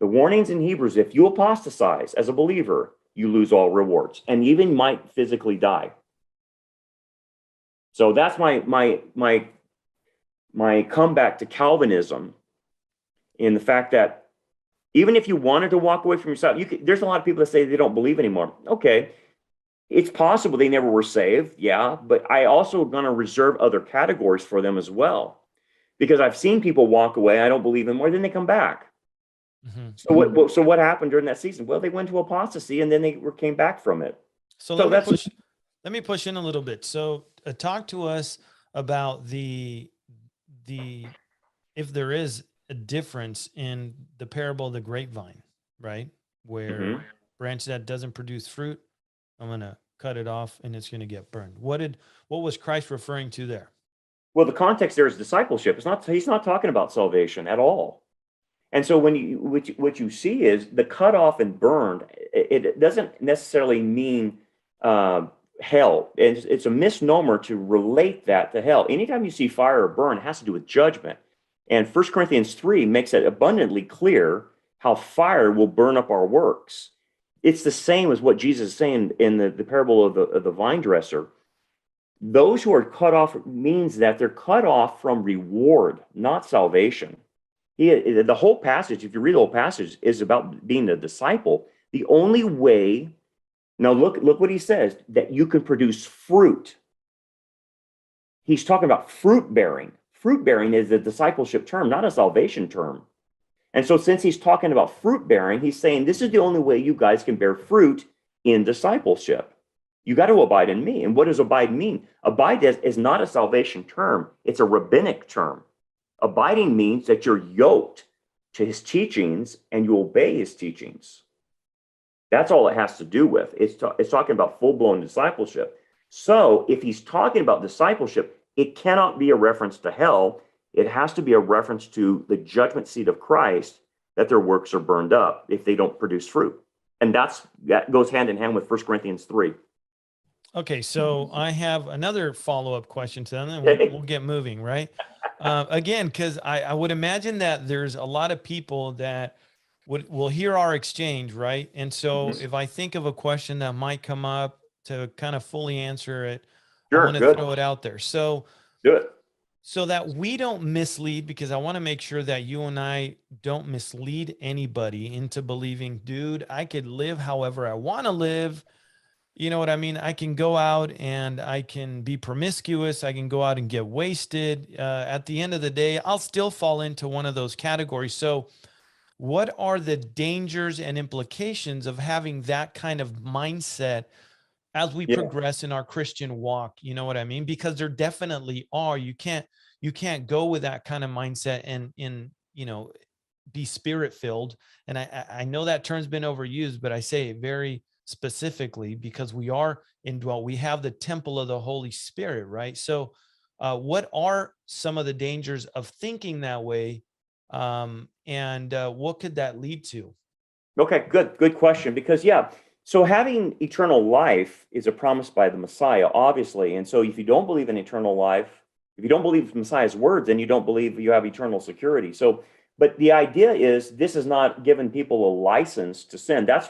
The warnings in Hebrews, if you apostatize as a believer, you lose all rewards and even might physically die. So that's my comeback to Calvinism, in the fact that even if you wanted to walk away from yourself, there's a lot of people that say they don't believe anymore. Okay, it's possible they never were saved, yeah, but I also going to reserve other categories for them as well, because I've seen people walk away, I don't believe anymore, then they come back. So what happened during that season? Well, they went to apostasy and then they came back from it. So let me push in a little bit. So talk to us about the if there is a difference in the parable of the grapevine, right? Where branch that doesn't produce fruit, I'm going to cut it off and it's going to get burned. What was Christ referring to there? Well, the context there is discipleship. He's not talking about salvation at all. And so what you see is the cut off and burned. It doesn't necessarily mean hell. It's a misnomer to relate that to hell. Anytime you see fire or burn, it has to do with judgment. And 1 Corinthians 3 makes it abundantly clear how fire will burn up our works. It's the same as what Jesus is saying in the parable of the vine dresser. Those who are cut off means that they're cut off from reward, not salvation. The whole passage, if you read the whole passage, is about being a disciple. The only way, now look what he says, that you can produce fruit. He's talking about fruit bearing. Fruit bearing is a discipleship term, not a salvation term. And so since he's talking about fruit bearing, he's saying this is the only way you guys can bear fruit in discipleship. You got to abide in me. And what does abide mean? Abide is not a salvation term. It's a rabbinic term. Abiding means that you're yoked to his teachings and you obey his teachings. That's all it has to do with. It's talking about full-blown discipleship. So if he's talking about discipleship, it cannot be a reference to hell. It has to be a reference to the judgment seat of Christ, that their works are burned up if they don't produce fruit. And that goes hand in hand with 1 Corinthians 3. Okay, so I have another follow-up question to them, and we'll get moving, right? Again, because I would imagine that there's a lot of people that will hear our exchange, right? And so if I think of a question that might come up to kind of fully answer it, I want to throw it out there. So do it. So that we don't mislead, because I want to make sure that you and I don't mislead anybody into believing, dude, I could live however I want to live. You know what I mean? I can go out and I can be promiscuous. I can go out and get wasted. At the end of the day, I'll still fall into one of those categories. So what are the dangers and implications of having that kind of mindset as we progress in our Christian walk? You know what I mean? Because there definitely are. You can't you can't go with that kind of mindset and be spirit filled. And I know that term's been overused, but I say it very specifically because we are indwelt. We have the temple of the Holy Spirit, right? So what are some of the dangers of thinking that way? And what could that lead to? Okay, good question. Because so having eternal life is a promise by the Messiah, obviously. And so if you don't believe in eternal life, if you don't believe Messiah's words, then you don't believe you have eternal security. So, but the idea is this is not giving people a license to sin. That's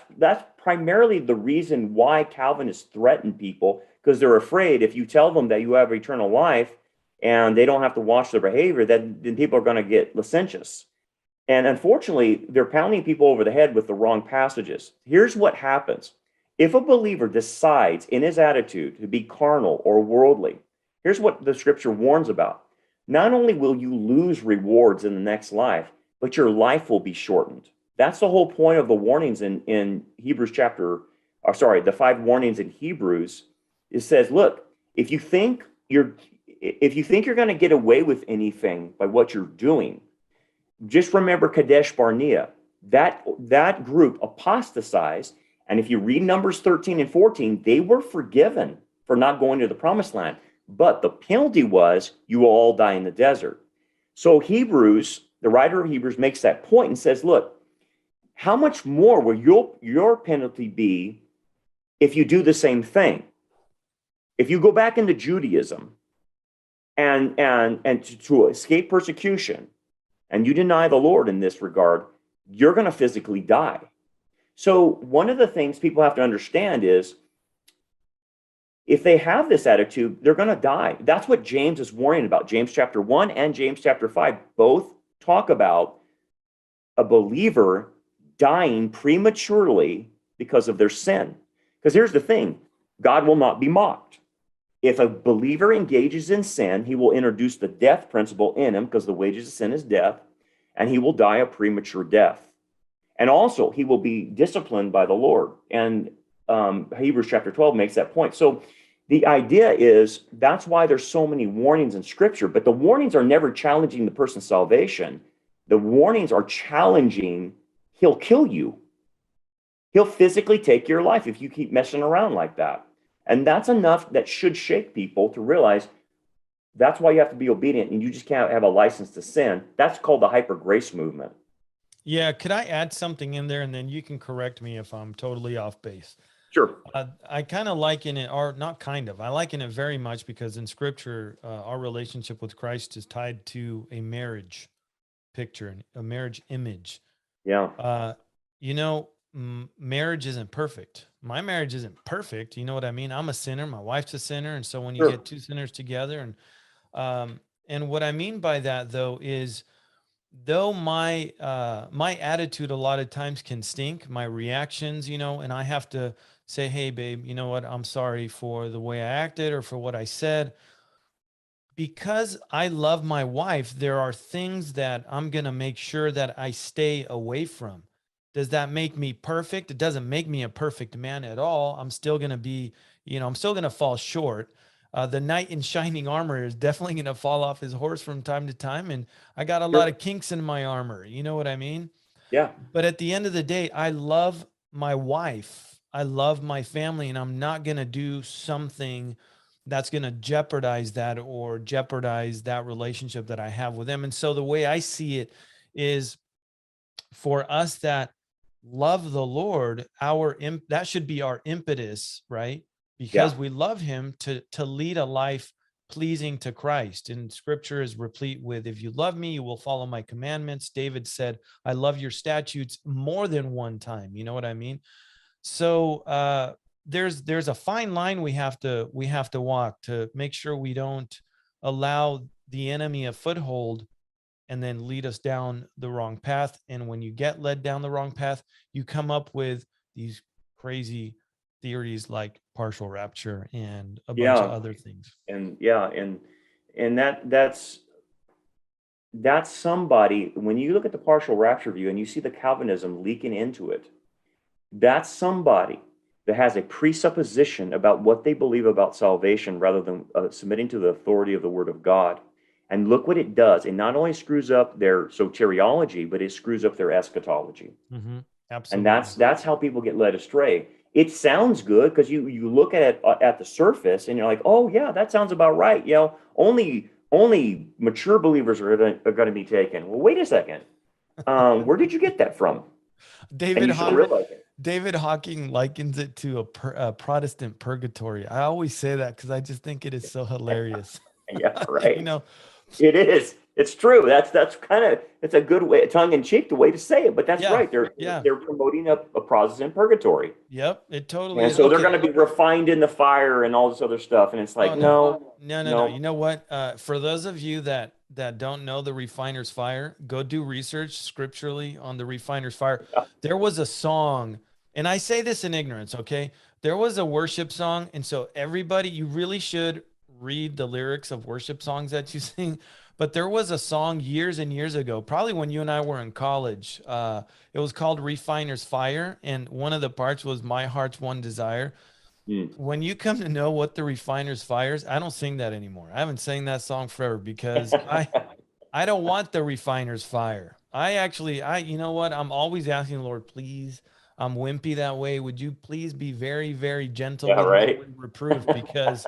primarily the reason why Calvinists threaten people, because they're afraid if you tell them that you have eternal life and they don't have to watch their behavior, then people are going to get licentious. And unfortunately, they're pounding people over the head with the wrong passages. Here's what happens. If a believer decides in his attitude to be carnal or worldly, here's what the scripture warns about. Not only will you lose rewards in the next life, but your life will be shortened. That's the whole point of the warnings in Hebrews the 5 warnings in Hebrews. It says, look, if you think you're going to get away with anything by what you're doing, just remember Kadesh Barnea. That group apostatized, and if you read Numbers 13 and 14, they were forgiven for not going to the promised land. But the penalty was you will all die in the desert. So Hebrews, the writer of Hebrews, makes that point and says, look, how much more will your penalty be if you do the same thing? If you go back into Judaism and to escape persecution, and you deny the Lord in this regard, you're going to physically die. So one of the things people have to understand is if they have this attitude, they're going to die. That's what James is warning about. James chapter 1 and James chapter 5 both talk about a believer dying prematurely because of their sin. Because here's the thing, God will not be mocked. If a believer engages in sin, he will introduce the death principle in him, because the wages of sin is death, and he will die a premature death. And also, he will be disciplined by the Lord. And Hebrews chapter 12 makes that point. So the idea is that's why there's so many warnings in Scripture, but the warnings are never challenging the person's salvation. The warnings are challenging, he'll kill you. He'll physically take your life if you keep messing around like that. And that's enough that should shake people to realize that's why you have to be obedient, and you just can't have a license to sin. That's called the hyper grace movement. Yeah. Could I add something in there, and then you can correct me if I'm totally off base? Sure. I kind of liken it, or not kind of, I liken it very much because in Scripture, our relationship with Christ is tied to a marriage picture, a marriage image. Yeah. Marriage isn't perfect. My marriage isn't perfect. You know what I mean? I'm a sinner. My wife's a sinner. And so when you Sure. get two sinners together, and what I mean by that though is, though my attitude a lot of times can stink, my reactions, and I have to say, hey babe, you know what? I'm sorry for the way I acted or for what I said. Because I love my wife, there are things that I'm going to make sure that I stay away from. Does that make me perfect? It doesn't make me a perfect man at all. I'm still going to be, I'm still going to fall short. The knight in shining armor is definitely going to fall off his horse from time to time. And I got a lot of kinks in my armor. You know what I mean? Yeah. But at the end of the day, I love my wife. I love my family, and I'm not going to do something that's going to jeopardize that or jeopardize that relationship that I have with them. And so the way I see it is, for us that love the Lord, that should be our impetus, right? Because we love him to lead a life pleasing to Christ. And Scripture is replete with, if you love me, you will follow my commandments. David said, I love your statutes more than one time. You know what I mean? So there's a fine line we have to walk to make sure we don't allow the enemy a foothold and then lead us down the wrong path. And when you get led down the wrong path, you come up with these crazy theories like partial rapture and a bunch of other things. And that's somebody, when you look at the partial rapture view and you see the Calvinism leaking into it, that's somebody that has a presupposition about what they believe about salvation rather than submitting to the authority of the Word of God. And look what it does. It not only screws up their soteriology, but it screws up their eschatology. Mm-hmm. And Absolutely. that's how people get led astray. It sounds good because you look at it at the surface and you're like, oh yeah, that sounds about right. You know, only mature believers are going to be taken. Well, wait a second. Where did you get that from? And David you should realize it. David Hawking likens it to a Protestant purgatory. I always say that because I just think it is so hilarious. Yeah, right. You know, It is. It's true. That's kind of, it's a good way, tongue in cheek, the way to say it. But that's Yeah, right. yeah. They're promoting a Protestant purgatory, Yep, it totally and is. so they're Okay. going to be refined in the fire and all this other stuff. And it's like, Oh, no. no. You know what? For those of you that don't know the refiner's fire, go do research scripturally on the refiner's fire. There was a song, and I say this in ignorance, okay? There was a worship song, and so everybody, you really should read the lyrics of worship songs that you sing. But there was a song years and years ago, probably when you and I were in college. It was called Refiner's Fire, and one of the parts was My Heart's One Desire. When you come to know what the refiner's fires, I don't sing that anymore. I haven't sang that song forever because I don't want the refiner's fire. You know what? I'm always asking the Lord, please. I'm wimpy that way. Would you please be very, very gentle Yeah, with right. me with reproof, because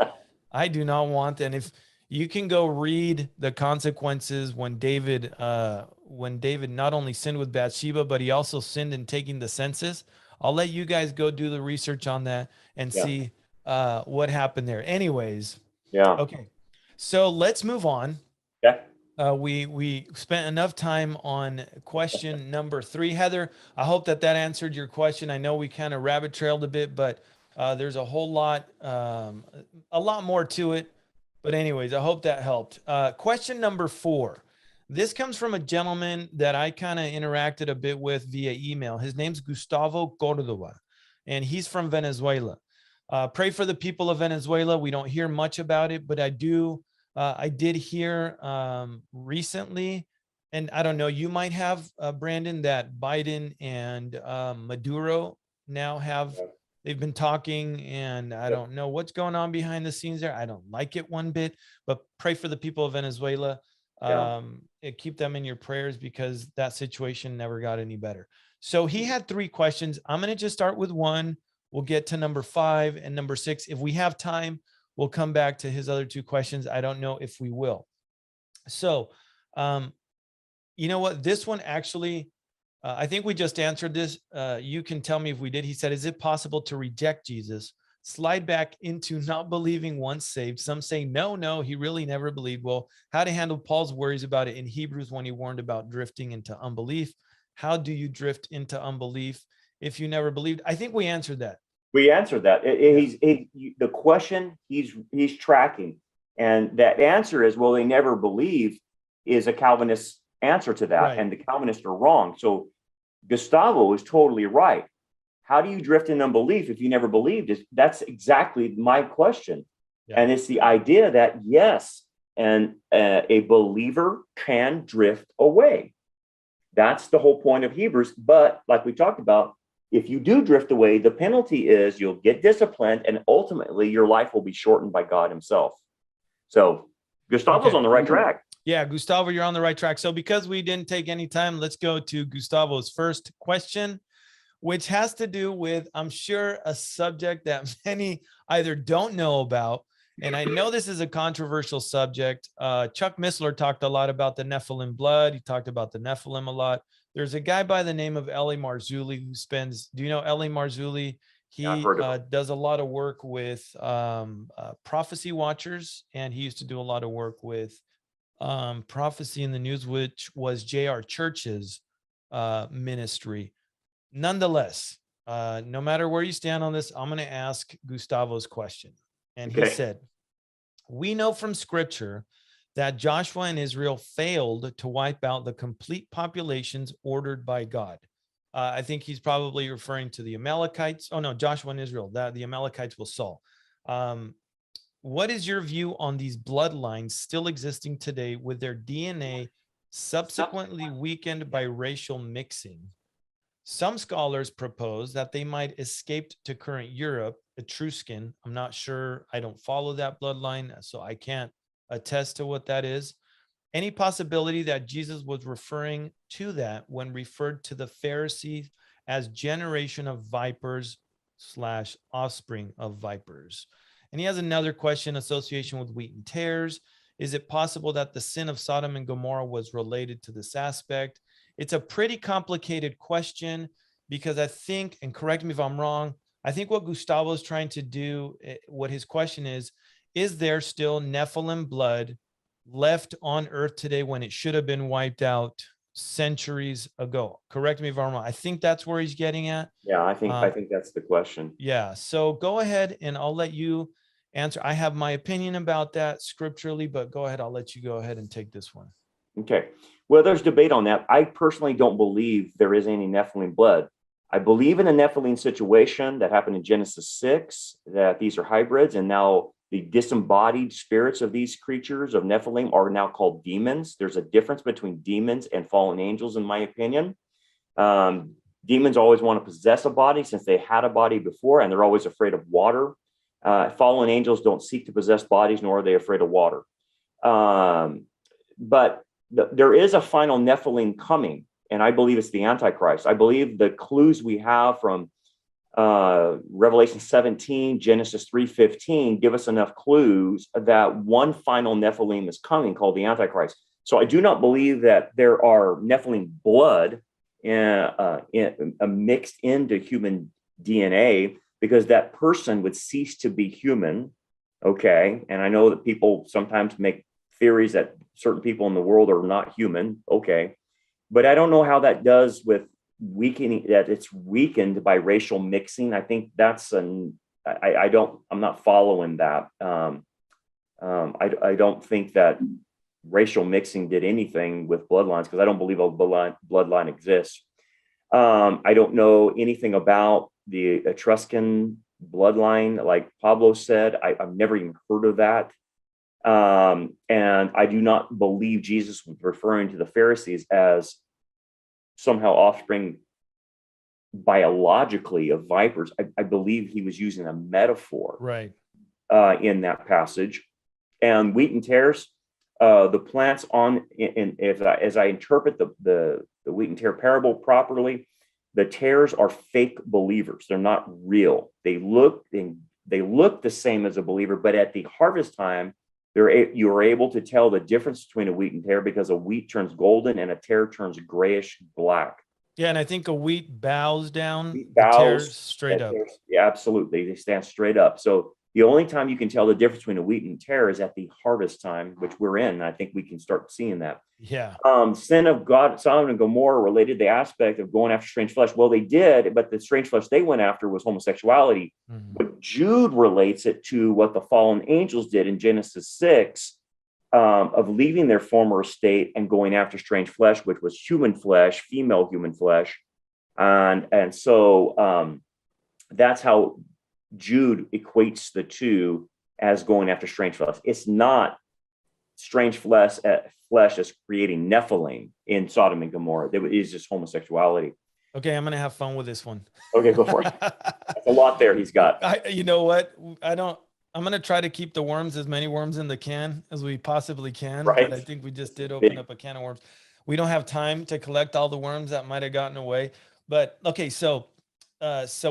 I do not want. And if you can go read the consequences when David not only sinned with Bathsheba, but he also sinned in taking the census. I'll let you guys go do the research on that and Yeah. see what happened there. Anyways, Yeah. okay. So let's move on. Yeah. We spent enough time on question number 3. Heather, I hope that answered your question. I know we kind of rabbit trailed a bit, but there's a whole lot, a lot more to it. But anyways, I hope that helped. Question number 4. This comes from a gentleman that I kind of interacted a bit with via email. His name's Gustavo Cordova, and he's from Venezuela. Pray for the people of Venezuela. We don't hear much about it, but I did hear recently, and I don't know, you might have, Brandon, that Biden and Maduro now they've been talking, and I don't know what's going on behind the scenes there. I don't like it one bit, but pray for the people of Venezuela. Keep them in your prayers because that situation never got any better. So he had 3 questions. I'm going to just start with 1. We'll get to number 5 and number 6. If we have time, we'll come back to his other 2 questions. I don't know if we will. So, you know what? This one actually, I think we just answered this. You can tell me if we did. He said, is it possible to reject Jesus, slide back into not believing once saved? Some say, no, he really never believed. Well, how to handle Paul's worries about it in Hebrews when he warned about drifting into unbelief? How do you drift into unbelief if you never believed? I think we answered that. We answered that. The question he's tracking, and that answer is, well, they never believed, is a Calvinist answer to that, Right. and the Calvinists are wrong. So Gustavo is totally right. How do you drift in unbelief if you never believed? That's exactly my question. Yeah. And it's the idea that, yes, and a believer can drift away. That's the whole point of Hebrews. But like we talked about, if you do drift away, the penalty is you'll get disciplined, and ultimately your life will be shortened by God himself. So Gustavo's on the right track. Yeah, Gustavo, you're on the right track. So because we didn't take any time, let's go to Gustavo's first question, which has to do with, I'm sure, a subject that many either don't know about. And I know this is a controversial subject. Chuck Missler talked a lot about the Nephilim blood. He talked about the Nephilim a lot. There's a guy by the name of Eli Marzulli who do you know Eli Marzulli? He does a lot of work with prophecy watchers, and he used to do a lot of work with Prophecy in the News, which was J.R. Church's ministry. Nonetheless, no matter where you stand on this, I'm going to ask Gustavo's question. And he said, we know from scripture that Joshua and Israel failed to wipe out the complete populations ordered by God. I think he's probably referring to the Amalekites. Oh, no, Joshua and Israel, the Amalekites was Saul. What is your view on these bloodlines still existing today with their DNA subsequently weakened by racial mixing? Some scholars propose that they might escape to current Europe, Etruscan. I'm not sure. I don't follow that bloodline, so I can't attest to what that is. Any possibility that Jesus was referring to that when referred to the Pharisees as generation of vipers / offspring of vipers? And he has another question, association with wheat and tares. Is it possible that the sin of Sodom and Gomorrah was related to this aspect? It's a pretty complicated question because I think, and correct me if I'm wrong, I think what Gustavo is trying to do, what his question is there still Nephilim blood left on earth today when it should have been wiped out centuries ago? Correct me if I'm wrong. I think that's where he's getting at. Yeah, I think that's the question. Yeah. So go ahead and I'll let you answer. I have my opinion about that scripturally, but go ahead. I'll let you go ahead and take this one. Okay. Well, there's debate on that. I personally don't believe there is any Nephilim blood. I believe in a Nephilim situation that happened in Genesis 6, that these are hybrids, and now the disembodied spirits of these creatures of Nephilim are now called demons. There's a difference between demons and fallen angels, in my opinion. Demons always want to possess a body since they had a body before, and they're always afraid of water. Fallen angels don't seek to possess bodies, nor are they afraid of water. But there is a final Nephilim coming, and I believe it's the Antichrist. I believe the clues we have from Revelation 17, Genesis 3:15 give us enough clues that one final Nephilim is coming called the Antichrist. So I do not believe that there are Nephilim blood mixed into human DNA, because that person would cease to be human. Okay. And I know that people sometimes make theories that certain people in the world are not human. Okay. But I don't know how that does with weakening, that it's weakened by racial mixing. I think that's I'm not following that. I don't think that racial mixing did anything with bloodlines, because I don't believe a bloodline exists. I don't know anything about the Etruscan bloodline, like Pablo said. I've never even heard of that. And I do not believe Jesus was referring to the Pharisees as somehow offspring biologically of vipers. I believe he was using a metaphor, right, in that passage. And wheat and tares, the plants on, as I interpret the wheat and tare parable properly, the tares are fake believers. They're not real. They look the same as a believer, but at the harvest time, you are able to tell the difference between a wheat and tare, because a wheat turns golden and a tare turns grayish black. Yeah, and I think a wheat bows down, Wheat the bows tares straight up. Yeah, absolutely. They stand straight up. So the only time you can tell the difference between a wheat and tare is at the harvest time, which we're in. And I think we can start seeing that. Yeah. Sin of God, Sodom and Gomorrah related the aspect of going after strange flesh. Well, they did, but the strange flesh they went after was homosexuality. Mm-hmm. But Jude relates it to what the fallen angels did in Genesis 6, of leaving their former estate and going after strange flesh, which was human flesh, female human flesh. And so that's how Jude equates the two as going after strange flesh. It's not strange flesh as creating Nephilim in Sodom and Gomorrah. It is just homosexuality. Okay, I'm gonna have fun with this one. Okay, go for it. That's a lot there he's got. You know what? I'm gonna try to keep the worms, as many worms in the can as we possibly can. Right. But I think we just did open up a can of worms. We don't have time to collect all the worms that might have gotten away. But okay, so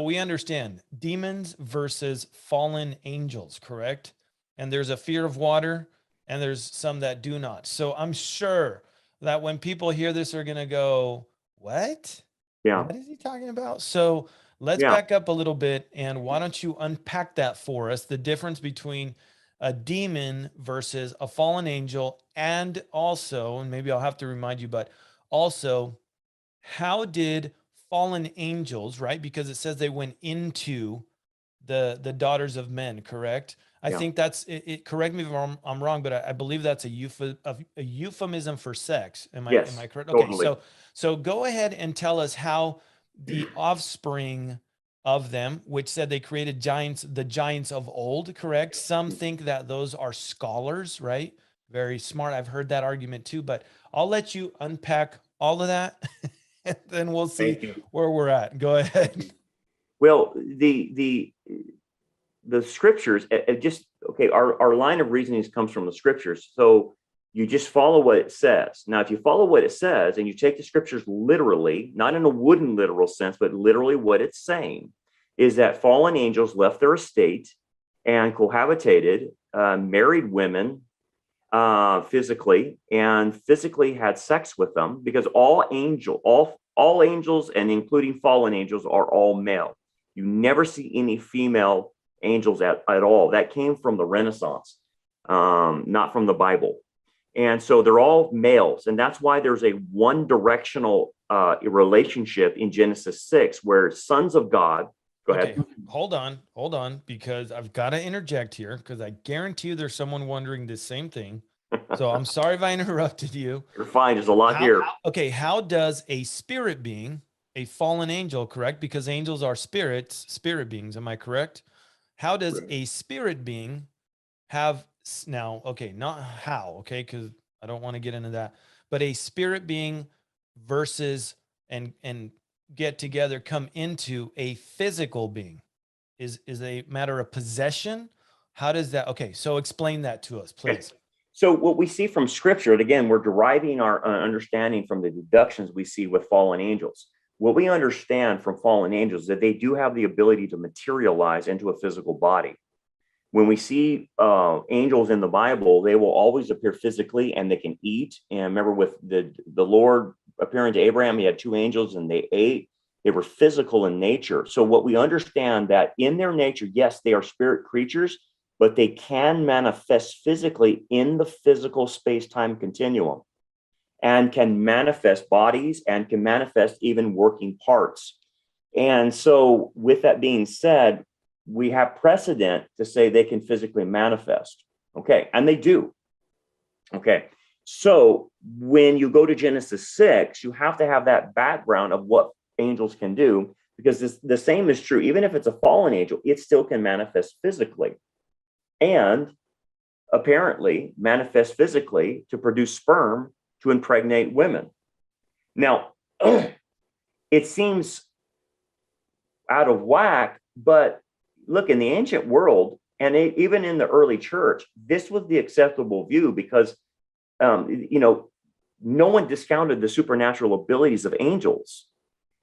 we understand demons versus fallen angels, correct? And there's a fear of water, and there's some that do not. So I'm sure that when people hear this, they're going to go, what? Yeah. What is he talking about? So let's back up a little bit. And why don't you unpack that for us? The difference between a demon versus a fallen angel. And also, and maybe I'll have to remind you, but also, how did fallen angels, right? Because it says they went into the daughters of men, correct? I think that's it. Correct me if I'm wrong, but I believe that's a euphemism for sex. Am I correct? Totally. Okay, so go ahead and tell us how the offspring of them, which said they created the giants of old, correct? Some think that those are scholars, right? Very smart. I've heard that argument too, but I'll let you unpack all of that, and then we'll see where we're at. Go ahead. Well, the scriptures, our line of reasoning comes from the scriptures. So You just follow what it says. Now, if you follow what it says and you take the scriptures literally, not in a wooden literal sense, but literally what it's saying is that fallen angels left their estate and cohabitated, married women physically, and physically had sex with them, because all angels, and including fallen angels, are all male. You never see any female angels at all. That came from the Renaissance, not from the Bible. And so they're all males. And that's why there's a one directional relationship in Genesis 6, where sons of God. Go ahead. Hold on, because I've got to interject here, because I guarantee you there's someone wondering the same thing. So I'm sorry if I interrupted you. You're fine. There's a lot here. How does a spirit being, a fallen angel, correct? Because angels are spirits, spirit beings. Am I correct? How does a spirit being have now? Okay, not how. Okay, because I don't want to get into that. But a spirit being versus and get together, come into a physical being, is a matter of possession. How does that? Okay, so explain that to us, please. Okay. So what we see from scripture, and again, we're deriving our understanding from the deductions we see with fallen angels. What we understand from fallen angels is that they do have the ability to materialize into a physical body. When we see angels in the Bible, they will always appear physically, and they can eat. And remember, with the Lord appearing to Abraham, he had two angels and they ate. They were physical in nature. So what we understand that in their nature, yes, they are spirit creatures, but they can manifest physically in the physical space-time continuum, and can manifest bodies and can manifest even working parts. And so with that being said, we have precedent to say they can physically manifest. Okay, and they do. Okay, so when you go to Genesis 6, you have to have that background of what angels can do, because the same is true. Even if it's a fallen angel, it still can manifest physically, and apparently manifest physically to produce sperm to impregnate women. Now, it seems out of whack, but look, in the ancient world, and even in the early church, this was the acceptable view, because no one discounted the supernatural abilities of angels,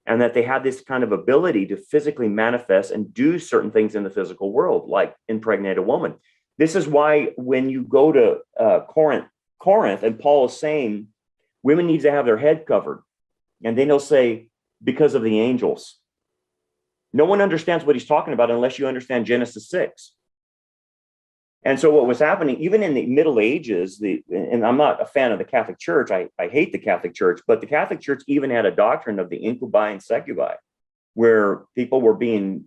and that they had this kind of ability to physically manifest and do certain things in the physical world, like impregnate a woman. This is why when you go to Corinth, and Paul is saying women need to have their head covered, and then he'll say, because of the angels. No one understands what he's talking about unless you understand Genesis 6. And so what was happening, even in the Middle Ages, and I'm not a fan of the Catholic Church, I hate the Catholic Church, but the Catholic Church even had a doctrine of the incubi and succubi, where people were being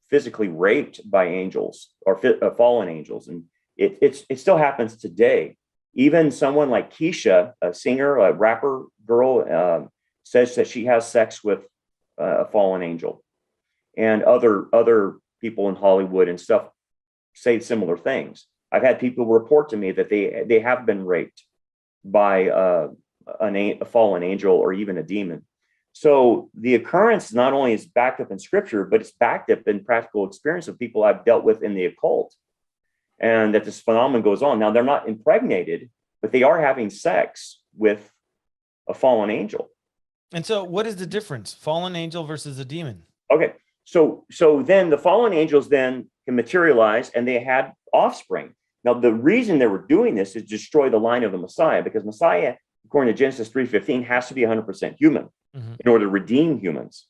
physically raped by angels, or fallen angels. And it still happens today. Even someone like Keisha, a singer, a rapper girl, says that she has sex with a fallen angel. And other people in Hollywood and stuff say similar things. I've had people report to me that they have been raped by a fallen angel or even a demon. So the occurrence not only is backed up in scripture, but it's backed up in practical experience of people I've dealt with in the occult, and that this phenomenon goes on. Now, they're not impregnated, but they are having sex with a fallen angel. And so what is the difference? Fallen angel versus a demon? Okay. So then the fallen angels then can materialize, and they had offspring. Now, the reason they were doing this is destroy the line of the Messiah, because Messiah, according to Genesis 3:15, has to be 100% human in order to redeem humans.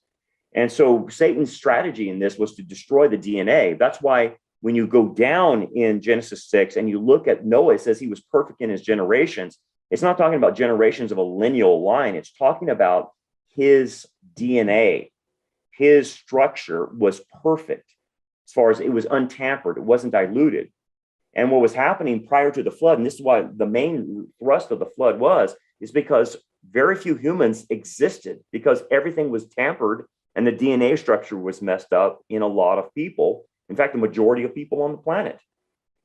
And so Satan's strategy in this was to destroy the DNA. That's why when you go down in Genesis 6 and you look at Noah, it says he was perfect in his generations. It's not talking about generations of a lineal line. It's talking about his DNA. His structure was perfect as far as it was untampered. It wasn't diluted. And what was happening prior to the flood, and this is why the main thrust of the flood is because very few humans existed, because everything was tampered and the DNA structure was messed up in a lot of people. In fact, the majority of people on the planet.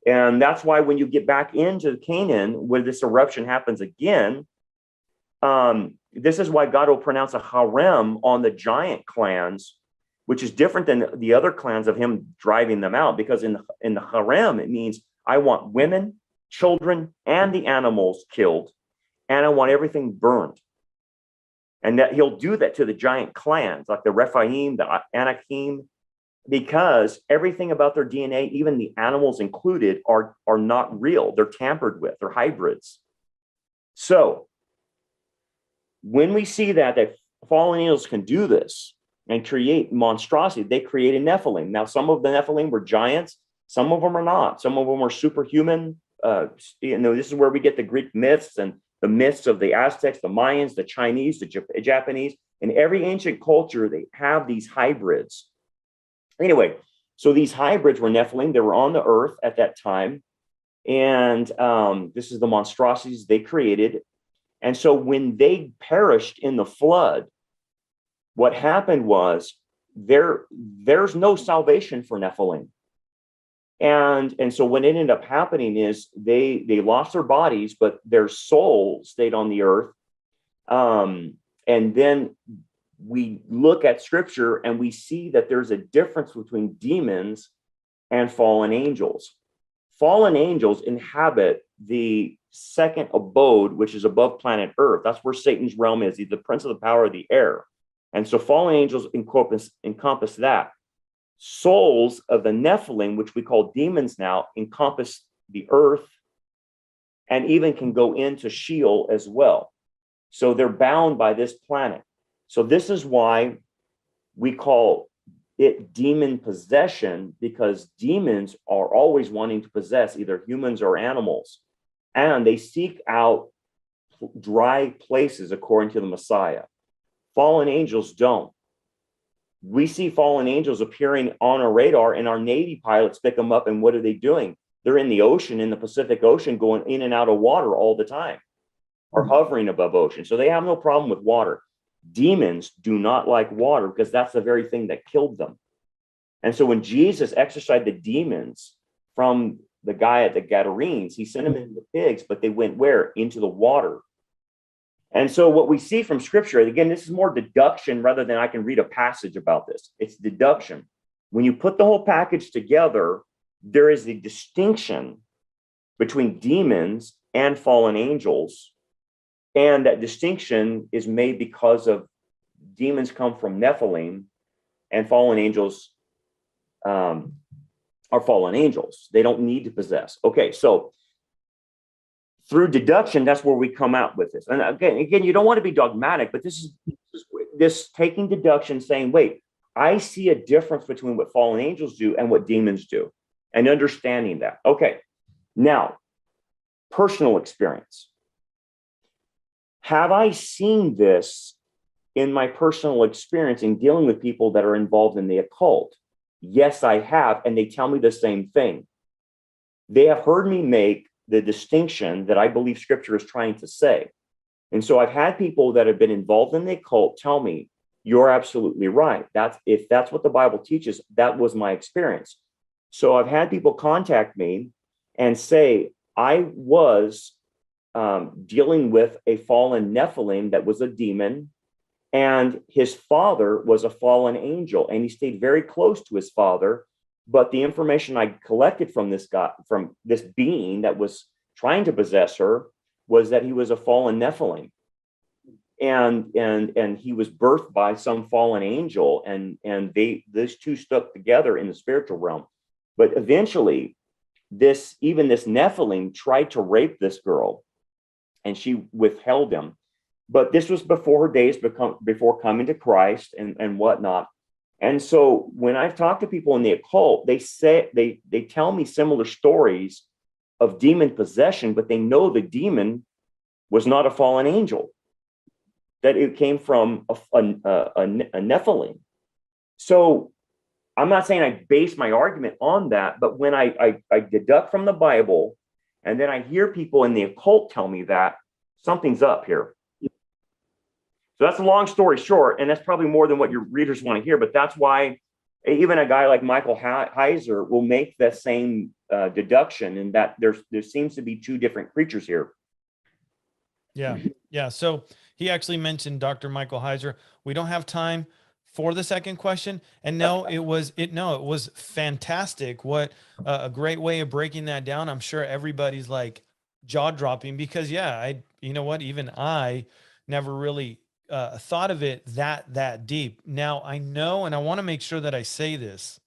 And that's why when you get back into Canaan, where this eruption happens again, this is why God will pronounce a harem on the giant clans, which is different than the other clans of him driving them out. Because in the harem, it means I want women, children and the animals killed, and I want everything burned. And that he'll do that to the giant clans like the Rephaim, the Anakim, because everything about their DNA, even the animals included, are not real. They're tampered with. They're hybrids. So when we see that fallen angels can do this and create monstrosity, they created Nephilim. Now, some of the Nephilim were giants. Some of them are not. Some of them are superhuman. This is where we get the Greek myths and the myths of the Aztecs, the Mayans, the Chinese, the Japanese. In every ancient culture, they have these hybrids. Anyway, so these hybrids were Nephilim. They were on the earth at that time. And this is the monstrosities they created. And so when they perished in the flood, what happened was there's no salvation for Nephilim. And so what ended up happening is they lost their bodies, but their soul stayed on the earth. And then we look at scripture and we see that there's a difference between demons and fallen angels. Fallen angels inhabit the second abode, which is above planet Earth. That's where Satan's realm is. He's the prince of the power of the air. And so fallen angels encompass that. Souls of the Nephilim, which we call demons now, encompass the earth and even can go into Sheol as well. So they're bound by this planet. So this is why we call it demon possession, because demons are always wanting to possess either humans or animals. And they seek out dry places according to the Messiah. Fallen angels don't. We see fallen angels appearing on our radar, and our Navy pilots pick them up, and what are they doing? They're in the ocean, in the Pacific Ocean, going in and out of water all the time, or hovering above ocean. So they have no problem with water. Demons do not like water because that's the very thing that killed them. And so when Jesus exorcised the demons from the guy at the Gadarenes, he sent them into the pigs, but they went where? Into the water. And so what we see from scripture, again, this is more deduction rather than I can read a passage about this. It's deduction. When you put the whole package together, there is a distinction between demons and fallen angels. And that distinction is made because of demons come from Nephilim and fallen angels are fallen angels. They don't need to possess. Okay, so through deduction, that's where we come out with this. And again, you don't want to be dogmatic, but this is taking deduction, saying, wait, I see a difference between what fallen angels do and what demons do, and understanding that. Okay, now, personal experience. Have I seen this in my personal experience in dealing with people that are involved in the occult? Yes, I have, and they tell me the same thing. They have heard me make the distinction that I believe scripture is trying to say. And so I've had people that have been involved in the occult tell me, you're absolutely right. If that's what the Bible teaches, that was my experience. So I've had people contact me and say, I was dealing with a fallen Nephilim that was a demon, and his father was a fallen angel, and he stayed very close to his father. But the information I collected from this guy, from this being that was trying to possess her, was that he was a fallen Nephilim, and he was birthed by some fallen angel, and these two stuck together in the spiritual realm. But eventually, this Nephilim tried to rape this girl, and she withheld him. But this was before her days before coming to Christ and whatnot. And so when I've talked to people in the occult, they say they tell me similar stories of demon possession, but they know the demon was not a fallen angel, that it came from a Nephilim. So I'm not saying I base my argument on that, but when I deduct from the Bible, and then I hear people in the occult tell me that something's up here. So that's a long story short, and that's probably more than what your readers want to hear, but that's why even a guy like Michael Heiser will make the same deduction, in that there seems to be two different creatures here. Yeah. So he actually mentioned Dr. Michael Heiser. We don't have time for the second question. And no, it was fantastic. What a great way of breaking that down. I'm sure everybody's like jaw dropping because you know what, even I never really thought of it that deep. Now I know, and I want to make sure that I say this.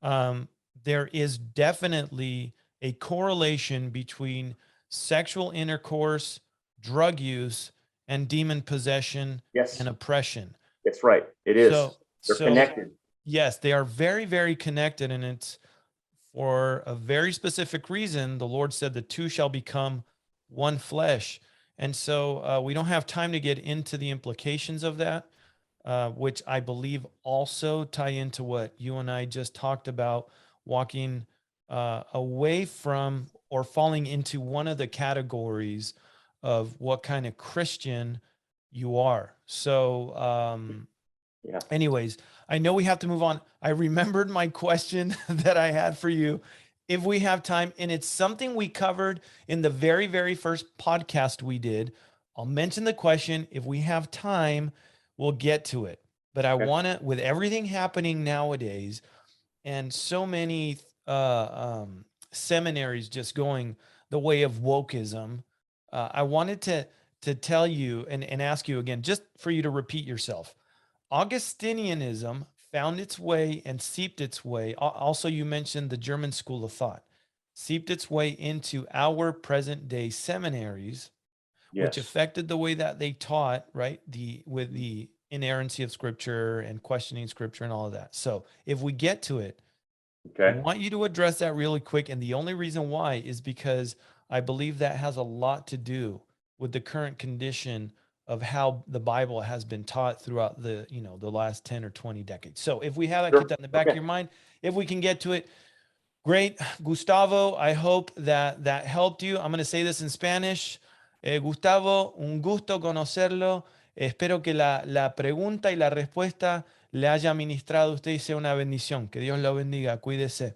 There is definitely a correlation between sexual intercourse, drug use, and demon possession Yes, and oppression. that's right. It is. They're So connected. yes, they are very, very connected, and it's for a very specific reason. The Lord said the two shall become one flesh. And so we don't have time to get into the implications of that, which I believe also tie into what you and I just talked about, walking away from or falling into one of the categories of what kind of Christian you are. So, Yeah. anyways, I know we have to move on. I remembered my question that I had for you if we have time, and it's something we covered in the very, very first podcast we did. I'll mention the question. If we have time, we'll get to it. But I want to, with everything happening nowadays and so many seminaries just going the way of wokeism, I wanted to tell you and ask you again, just for you to repeat yourself. Augustinianism found its way and seeped its way. Also, you mentioned the German school of thought, seeped its way into our present day seminaries, which Yes. affected the way that they taught, right? With the inerrancy of scripture and questioning scripture and all of that. So if we get to it, I Okay. want you to address that really quick. And the only reason why is because I believe that has a lot to do with the current condition of how the Bible has been taught throughout the last 10 or 20 decades. So if we have that, Sure. keep that in the back of your mind. If we can get to it, great. Gustavo, I hope that helped you. I'm going to say this in Spanish. Gustavo, un gusto conocerlo. Espero que la pregunta y la respuesta le haya ministrado a usted y sea una bendición. Que Dios lo bendiga. Cuídese.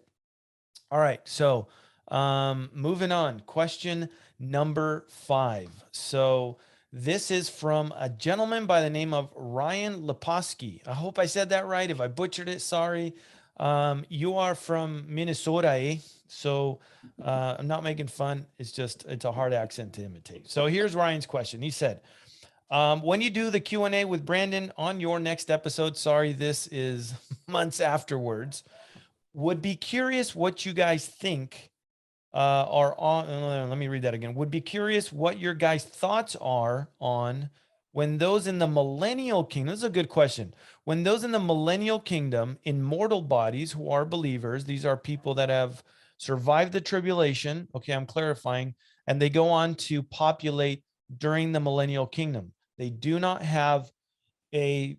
All right. So, moving on. Question number 5. So, this is from a gentleman by the name of Ryan Leposki. I hope I said that right. If I butchered it, sorry. You are from Minnesota, eh? So I'm not making fun. It's a hard accent to imitate. So here's Ryan's question. He said, when you do the Q&A with Brandon on your next episode, sorry, this is months afterwards, would be curious what you guys think are on. Let me read that again. Would be curious what your guys' thoughts are on when those in the millennial kingdom. This is a good question. When those in the millennial kingdom in mortal bodies who are believers, these are people that have survived the tribulation. Okay, I'm clarifying, and they go on to populate during the millennial kingdom. They do not have the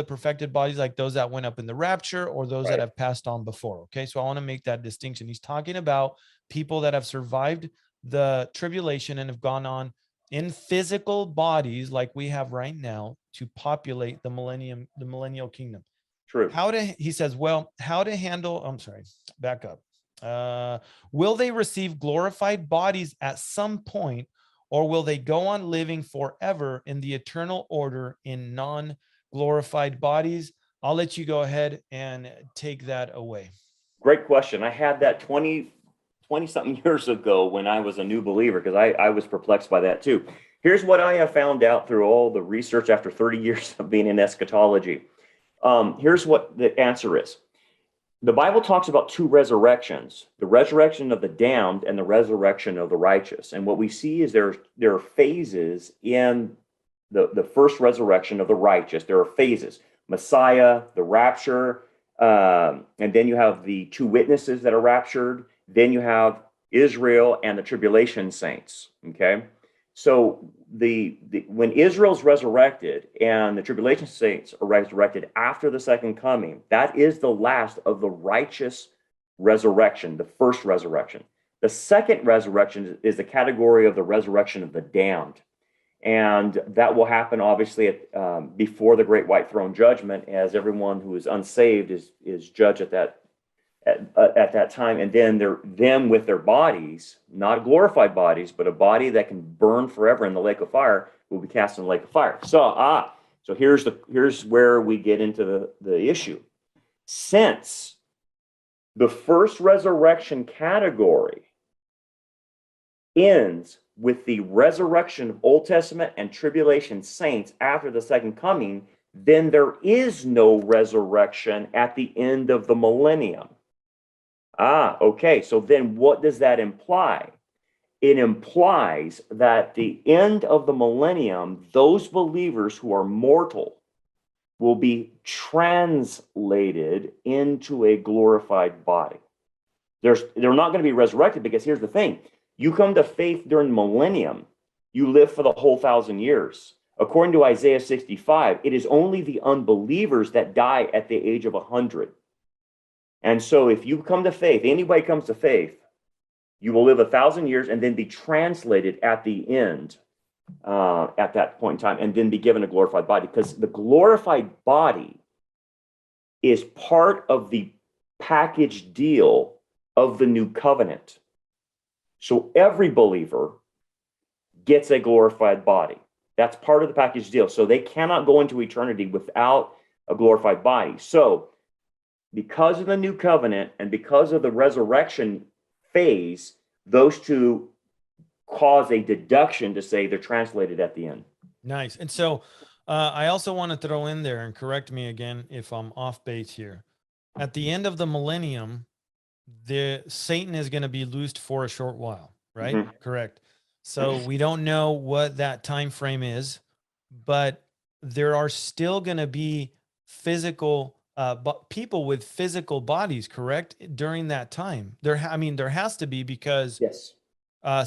perfected bodies like those that went up in the rapture or those that have passed on before. Okay, so I want to make that distinction. He's talking about people that have survived the tribulation and have gone on in physical bodies like we have right now to populate the millennial kingdom. True. He says, well, how to handle, I'm sorry, back up. Will they receive glorified bodies at some point, or will they go on living forever in the eternal order in non-glorified bodies? I'll let you go ahead and take that away. Great question. I had that 20 something years ago when I was a new believer, because I was perplexed by that too. Here's what I have found out through all the research after 30 years of being in eschatology. Here's what the answer is. The Bible talks about two resurrections, the resurrection of the damned and the resurrection of the righteous. And what we see is there are phases in the first resurrection of the righteous. There are phases: Messiah, the rapture, and then you have the two witnesses that are raptured. Then you have Israel and the tribulation saints. Okay, so when Israel's resurrected and the tribulation saints are resurrected after the second coming, that is the last of the righteous resurrection, the first resurrection. The second resurrection is the category of the resurrection of the damned. And that will happen, obviously, before the great white throne judgment, as everyone who is unsaved is judged at that time. And then them with their bodies, not glorified bodies, but a body that can burn forever in the lake of fire, will be cast in the lake of fire. So here's where we get into the issue. Since the first resurrection category ends with the resurrection of Old Testament and tribulation saints after the second coming, then there is no resurrection at the end of the millennium. Okay. So then what does that imply? It implies that the end of the millennium, those believers who are mortal will be translated into a glorified body. They're not going to be resurrected, because here's the thing. You come to faith during the millennium, you live for the whole 1,000 years. According to Isaiah 65, it is only the unbelievers that die at the age of 100. And so if you come to faith, anybody comes to faith, you will live 1,000 years and then be translated at the end, at that point in time, and then be given a glorified body, because the glorified body is part of the package deal of the new covenant. So every believer gets a glorified body. That's part of the package deal. So they cannot go into eternity without a glorified body. So because of the new covenant and because of the resurrection phase, those two cause a deduction to say they're translated at the end. Nice. And so I also want to throw in there, and correct me again if I'm off base here. At the end of the millennium, Satan is going to be loosed for a short while, right? Mm-hmm. Correct. So we don't know what that time frame is, but there are still going to be physical people with physical bodies, correct? During that time, there has to be, because Yes.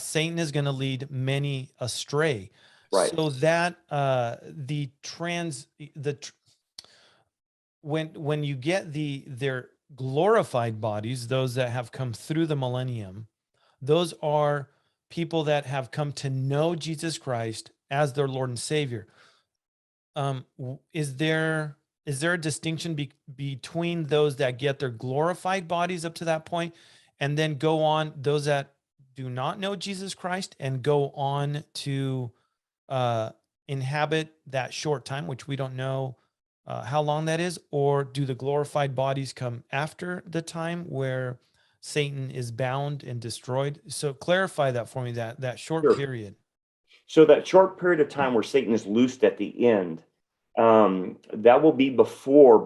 Satan is going to lead many astray. Right. So that when you get their glorified bodies, those that have come through the millennium, those are people that have come to know Jesus Christ as their Lord and Savior. Is there a distinction between those that get their glorified bodies up to that point and then go on, those that do not know Jesus Christ and go on to inhabit that short time, which we don't know how long that is? Or do the glorified bodies come after the time where Satan is bound and destroyed? So clarify that for me, that short Sure. period. So that short period of time where Satan is loosed at the end, that will be before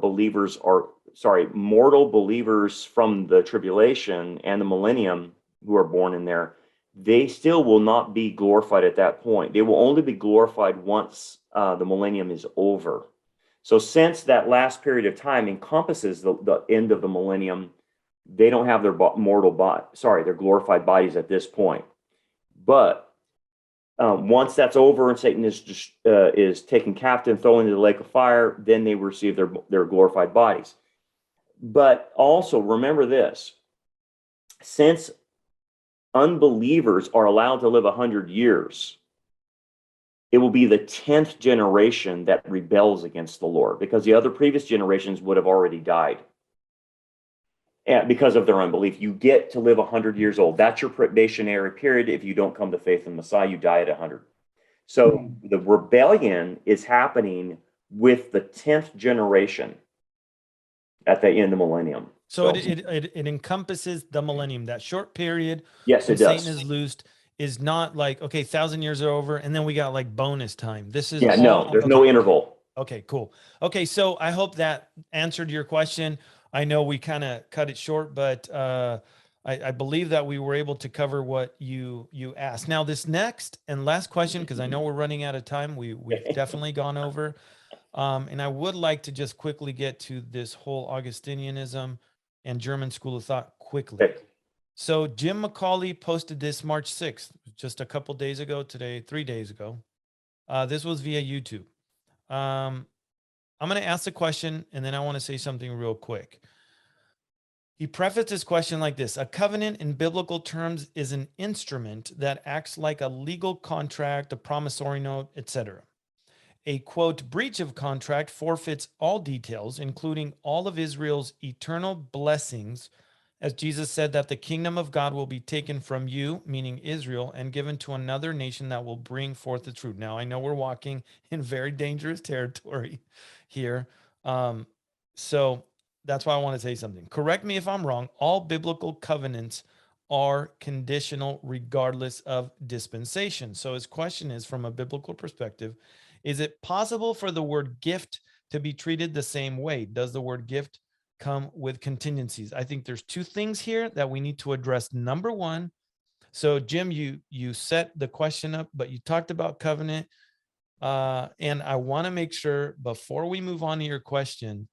mortal believers from the tribulation and the millennium who are born in there. They still will not be glorified at that point. They will only be glorified once the millennium is over. So since that last period of time encompasses the end of the millennium, they don't have their their glorified bodies at this point. But once that's over and Satan is taken captive, thrown into the lake of fire, then they receive their glorified bodies. But also remember this: since unbelievers are allowed to live 100 years, it will be the 10th generation that rebels against the Lord, because the other previous generations would have already died. And because of their unbelief, you get to live 100 years old. That's your probationary period. If you don't come to faith in Messiah, you die at 100. So the rebellion is happening with the 10th generation at the end of the millennium. So it encompasses the millennium, that short period. Yes, it does. Satan is loosed is not like, okay, 1,000 years are over and then we got like bonus time. This is there's no interval. Okay, cool. Okay, so I hope that answered your question. I know we kind of cut it short, but I believe that we were able to cover what you asked. Now, this next and last question, because I know we're running out of time, we've definitely gone over. And I would like to just quickly get to this whole Augustinianism and German school of thought quickly. Okay. So Jim McCauley posted this March 6th, just a couple days ago today, 3 days ago. This was via YouTube. I'm going to ask the question, and then I want to say something real quick. He prefaced his question like this: a covenant in biblical terms is an instrument that acts like a legal contract, a promissory note, etc. A, quote, breach of contract forfeits all details, including all of Israel's eternal blessings as Jesus said that the kingdom of God will be taken from you, meaning Israel, and given to another nation that will bring forth the truth. Now, I know we're walking in very dangerous territory here. So that's why I want to say something. Correct me if I'm wrong. All biblical covenants are conditional regardless of dispensation. So his question is, from a biblical perspective, is it possible for the word gift to be treated the same way? Does the word gift come with contingencies? I think there's two things here that we need to address. Number one, so Jim, you set the question up, but you talked about covenant. And I want to make sure before we move on to your question,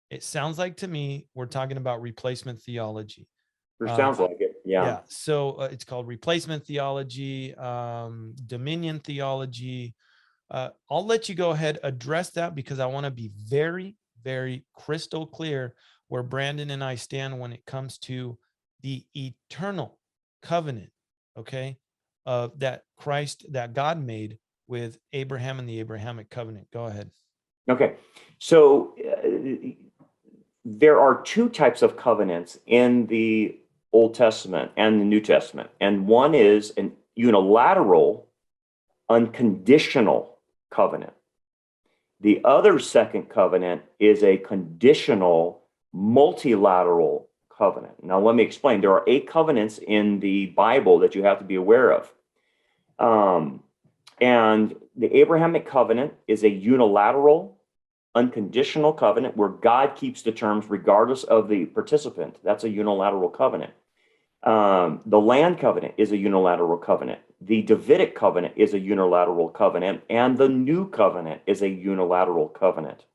it sounds like to me we're talking about replacement theology. It sounds like it. Yeah. So it's called replacement theology, dominion theology. I'll let you go ahead, address that, because I want to be very, very crystal clear where Brandon and I stand when it comes to the eternal covenant, okay, that God made with Abraham and the Abrahamic covenant. Go ahead. Okay. So there are two types of covenants in the Old Testament and the New Testament. And one is an unilateral, unconditional covenant. The other second covenant is a conditional, multilateral covenant. Now, let me explain. There are 8 covenants in the Bible that you have to be aware of. And the Abrahamic covenant is a unilateral, unconditional covenant where God keeps the terms regardless of the participant. That's a unilateral covenant. The land covenant is a unilateral covenant. The Davidic covenant is a unilateral covenant, and the new covenant is a unilateral covenant.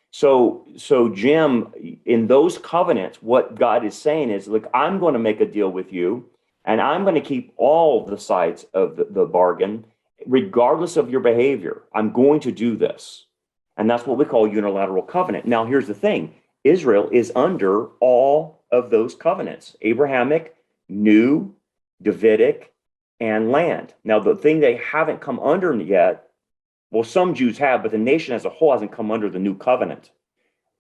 So Jim, in those covenants, what God is saying is, look, I'm going to make a deal with you, and I'm going to keep all the sides of the bargain, regardless of your behavior. I'm going to do this. And that's what we call unilateral covenant. Now, here's the thing. Israel is under all of those covenants: Abrahamic, new, Davidic, and land. Now, the thing they haven't come under yet, well, some Jews have, but the nation as a whole hasn't come under the new covenant.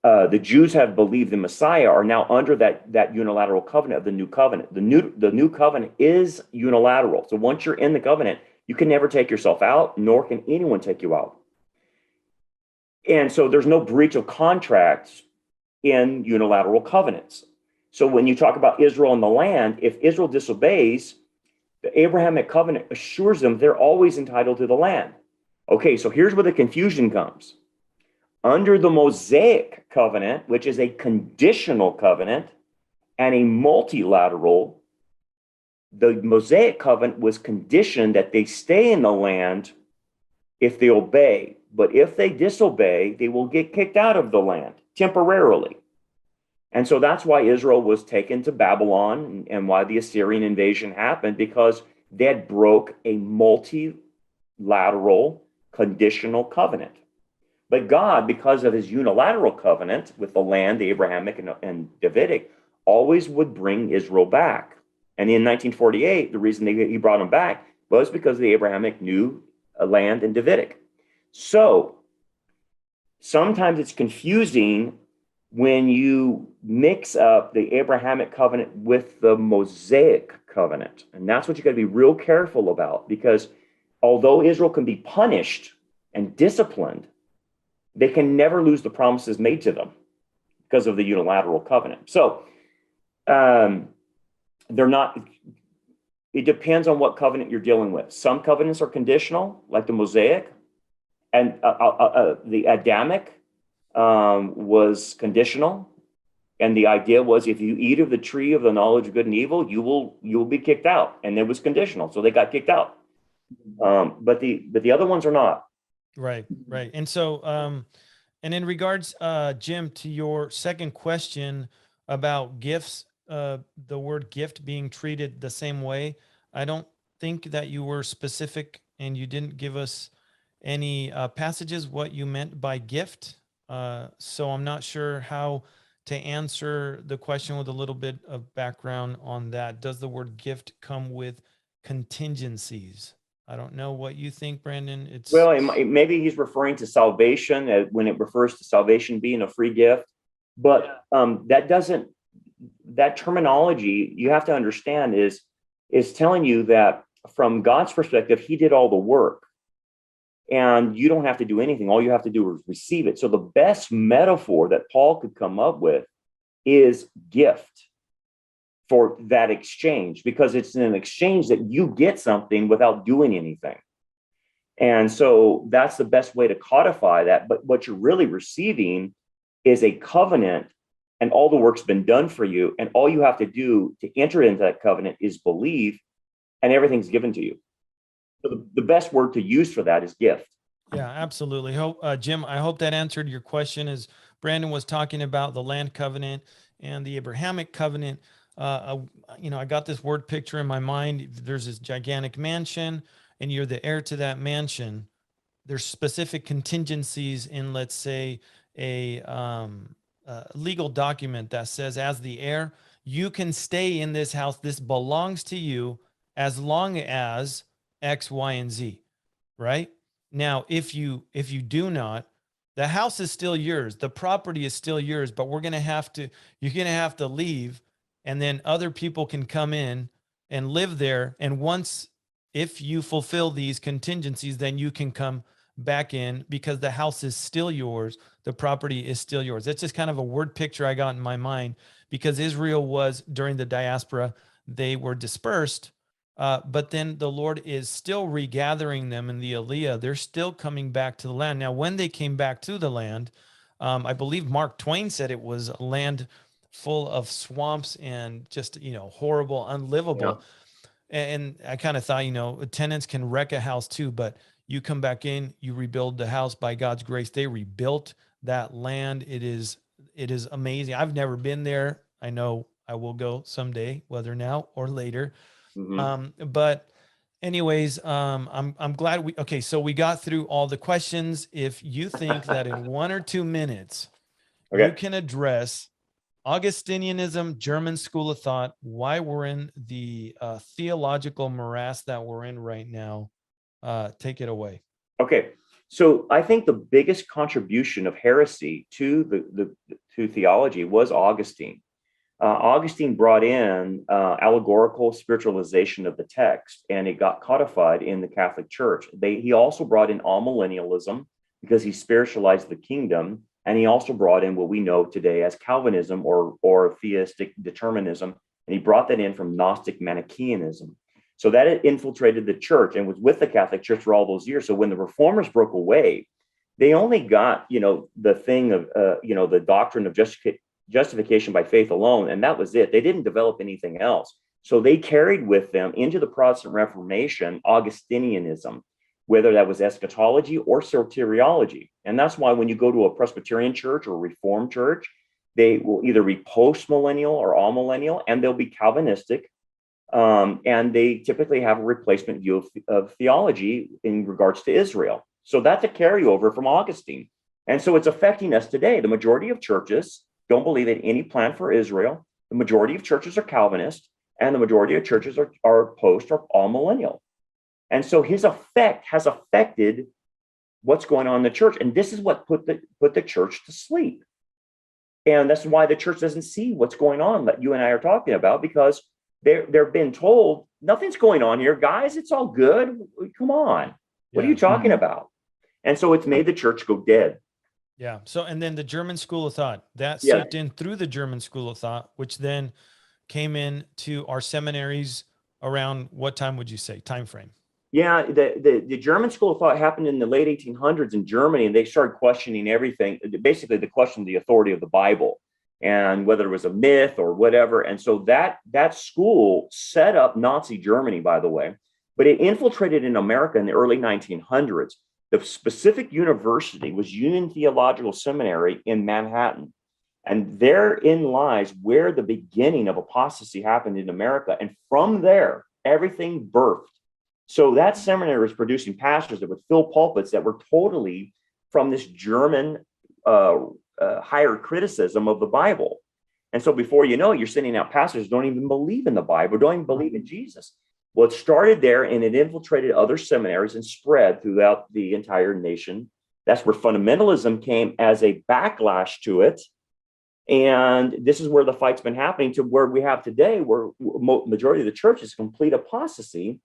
The Jews have believed the Messiah are now under that unilateral covenant of the new covenant. The new covenant is unilateral. So once you're in the covenant, you can never take yourself out, nor can anyone take you out. And so there's no breach of contracts in unilateral covenants. So when you talk about Israel and the land, if Israel disobeys, the Abrahamic covenant assures them they're always entitled to the land. Okay, so here's where the confusion comes. Under the Mosaic covenant, which is a conditional covenant and a multilateral, the Mosaic covenant was conditioned that they stay in the land if they obey. But if they disobey, they will get kicked out of the land temporarily. And so that's why Israel was taken to Babylon and why the Assyrian invasion happened, because they had broke a multilateral conditional covenant. But God, because of his unilateral covenant with the land, the Abrahamic and Davidic, always would bring Israel back. And in 1948, the reason he brought them back was because of the Abrahamic new land and Davidic. So sometimes it's confusing when you mix up the Abrahamic covenant with the Mosaic covenant. And that's what you got to be real careful about, because although Israel can be punished and disciplined, they can never lose the promises made to them because of the unilateral covenant. So they're not, it depends on what covenant you're dealing with. Some covenants are conditional, like the Mosaic, and the Adamic was conditional, and the idea was if you eat of the tree of the knowledge of good and evil, you will be kicked out, and it was conditional, so they got kicked out. But the other ones are not. Right. And so, and in regards, Jim, to your second question about gifts, the word gift being treated the same way, I don't think that you were specific, and you didn't give us any passages what you meant by gift. So I'm not sure how to answer the question with a little bit of background on that. Does the word gift come with contingencies? I don't know what you think, Brandon. Well, maybe he's referring to salvation when it refers to salvation being a free gift, but that doesn't that terminology, you have to understand, is telling you that from God's perspective, he did all the work and you don't have to do anything. All you have to do is receive it. So the best metaphor that Paul could come up with is gift for that exchange, because it's an exchange that you get something without doing anything. And so that's the best way to codify that. But what you're really receiving is a covenant, and all the work's been done for you. And all you have to do to enter into that covenant is believe, and everything's given to you. So the best word to use for that is gift. Yeah, absolutely. Jim, I hope that answered your question. As Brandon was talking about the land covenant and the Abrahamic covenant, I got this word picture in my mind. There's this gigantic mansion, and you're the heir to that mansion. There's specific contingencies in, let's say, a legal document that says, as the heir, you can stay in this house. This belongs to you as long as X, Y, and Z, right? Now, if you do not, the house is still yours. The property is still yours, but you're going to have to leave, and then other people can come in and live there. And if you fulfill these contingencies, then you can come back in, because the house is still yours. The property is still yours. That's just kind of a word picture I got in my mind, because Israel was, during the diaspora, they were dispersed. But then the Lord is still regathering them in the Aliyah. They're still coming back to the land. Now, when they came back to the land, I believe Mark Twain said it was a land full of swamps and just, horrible, unlivable. Yeah. And I kind of thought, tenants can wreck a house too, but you come back in, you rebuild the house by God's grace. They rebuilt that land. It is amazing. I've never been there. I know I will go someday, whether now or later. Mm-hmm. But anyways, I'm glad so we got through all the questions. If you think that in 1 or 2 minutes, you can address Augustinianism, German school of thought, why we're in the theological morass that we're in right now, take it away. Okay. So I think the biggest contribution of heresy to theology was Augustine. Augustine brought in allegorical spiritualization of the text, and it got codified in the Catholic Church. He also brought in amillennialism, because he spiritualized the kingdom, and he also brought in what we know today as Calvinism or theistic determinism, and he brought that in from Gnostic Manichaeanism. So that it infiltrated the church and was with the Catholic Church for all those years. So when the Reformers broke away, they only got the thing of the doctrine of justification by faith alone, and that was it. They didn't develop anything else. So they carried with them into the Protestant Reformation Augustinianism, whether that was eschatology or soteriology. And that's why when you go to a Presbyterian church or a Reformed church, they will either be post-millennial or all-millennial, and they'll be Calvinistic. And they typically have a replacement view of theology in regards to Israel. So that's a carryover from Augustine. And so it's affecting us today. The majority of churches don't believe in any plan for Israel. The majority of churches are Calvinist, and the majority of churches are post or all millennial. And so his effect has affected what's going on in the church. And this is what put the church to sleep. And that's why the church doesn't see what's going on that you and I are talking about, because they're being told nothing's going on here, guys. It's all good. Come on. What are you talking about? And so it's made the church go dead. Yeah. So, and then the German school of thought that seeped in through the German school of thought, which then came into our seminaries around what time would you say, time frame? Yeah, the German school of thought happened in the late 1800s in Germany, and they started questioning everything. Basically, they questioned the authority of the Bible and whether it was a myth or whatever. And so that school set up Nazi Germany, by the way, but it infiltrated in America in the early 1900s. The specific university was Union Theological Seminary in Manhattan. And therein lies where the beginning of apostasy happened in America. And from there, everything birthed. So that seminary was producing pastors that would fill pulpits that were totally from this German higher criticism of the Bible. And so before you know it, you're sending out pastors who don't even believe in the Bible, don't even believe in Jesus. Well, it started there, and it infiltrated other seminaries and spread throughout the entire nation. That's where fundamentalism came as a backlash to it. And this is where the fight's been happening, to where we have today, where majority of the church is complete apostasy,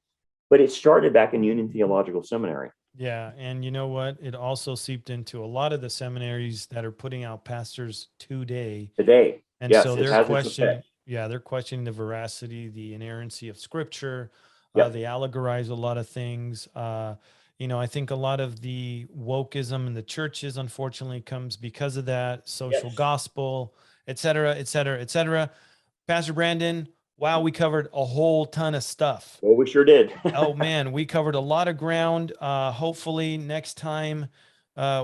but it started back in Union Theological Seminary. Yeah. And you know what? It also seeped into a lot of the seminaries that are putting out pastors today. And Yes, so it they're has its questioning, effect. they're questioning the veracity, the inerrancy of scripture. Yep. They allegorize a lot of things. I think a lot of the wokeism in the churches, unfortunately, comes because of that social Yes. gospel, et cetera, et cetera, et cetera. Pastor Brandon, wow, we covered a whole ton of stuff. Well, we sure did. Oh man, we covered a lot of ground. Hopefully next time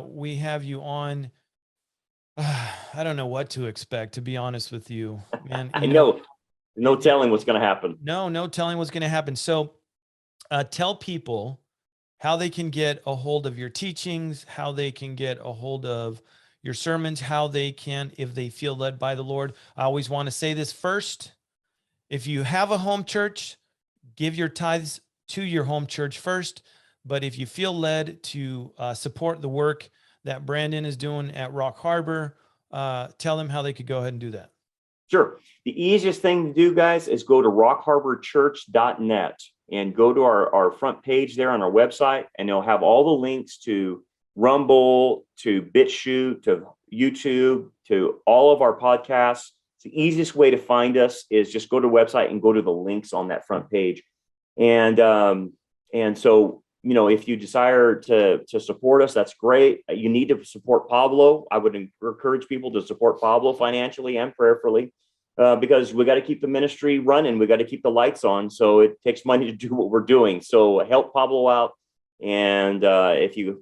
we have you on. I don't know what to expect, to be honest with you, man. I know. No telling what's going to happen. No telling what's going to happen. So tell people how they can get a hold of your teachings, how they can get a hold of your sermons, how they can, if they feel led by the Lord. I always want to say this first. If you have a home church, give your tithes to your home church first. But if you feel led to support the work that Brandon is doing at Rock Harbor, tell them how they could go ahead and do that. Sure. The easiest thing to do, guys, is go to rockharborchurch.net and go to our front page there on our website, and it'll have all the links to Rumble, to BitChute, to YouTube, to all of our podcasts. The easiest way to find us is just go to the website and go to the links on that front page. And so, if you desire to support us, that's great. You need to support Pablo. I would encourage people to support Pablo financially and prayerfully, because we got to keep the ministry running. We got to keep the lights on. So it takes money to do what we're doing. So help Pablo out. And if the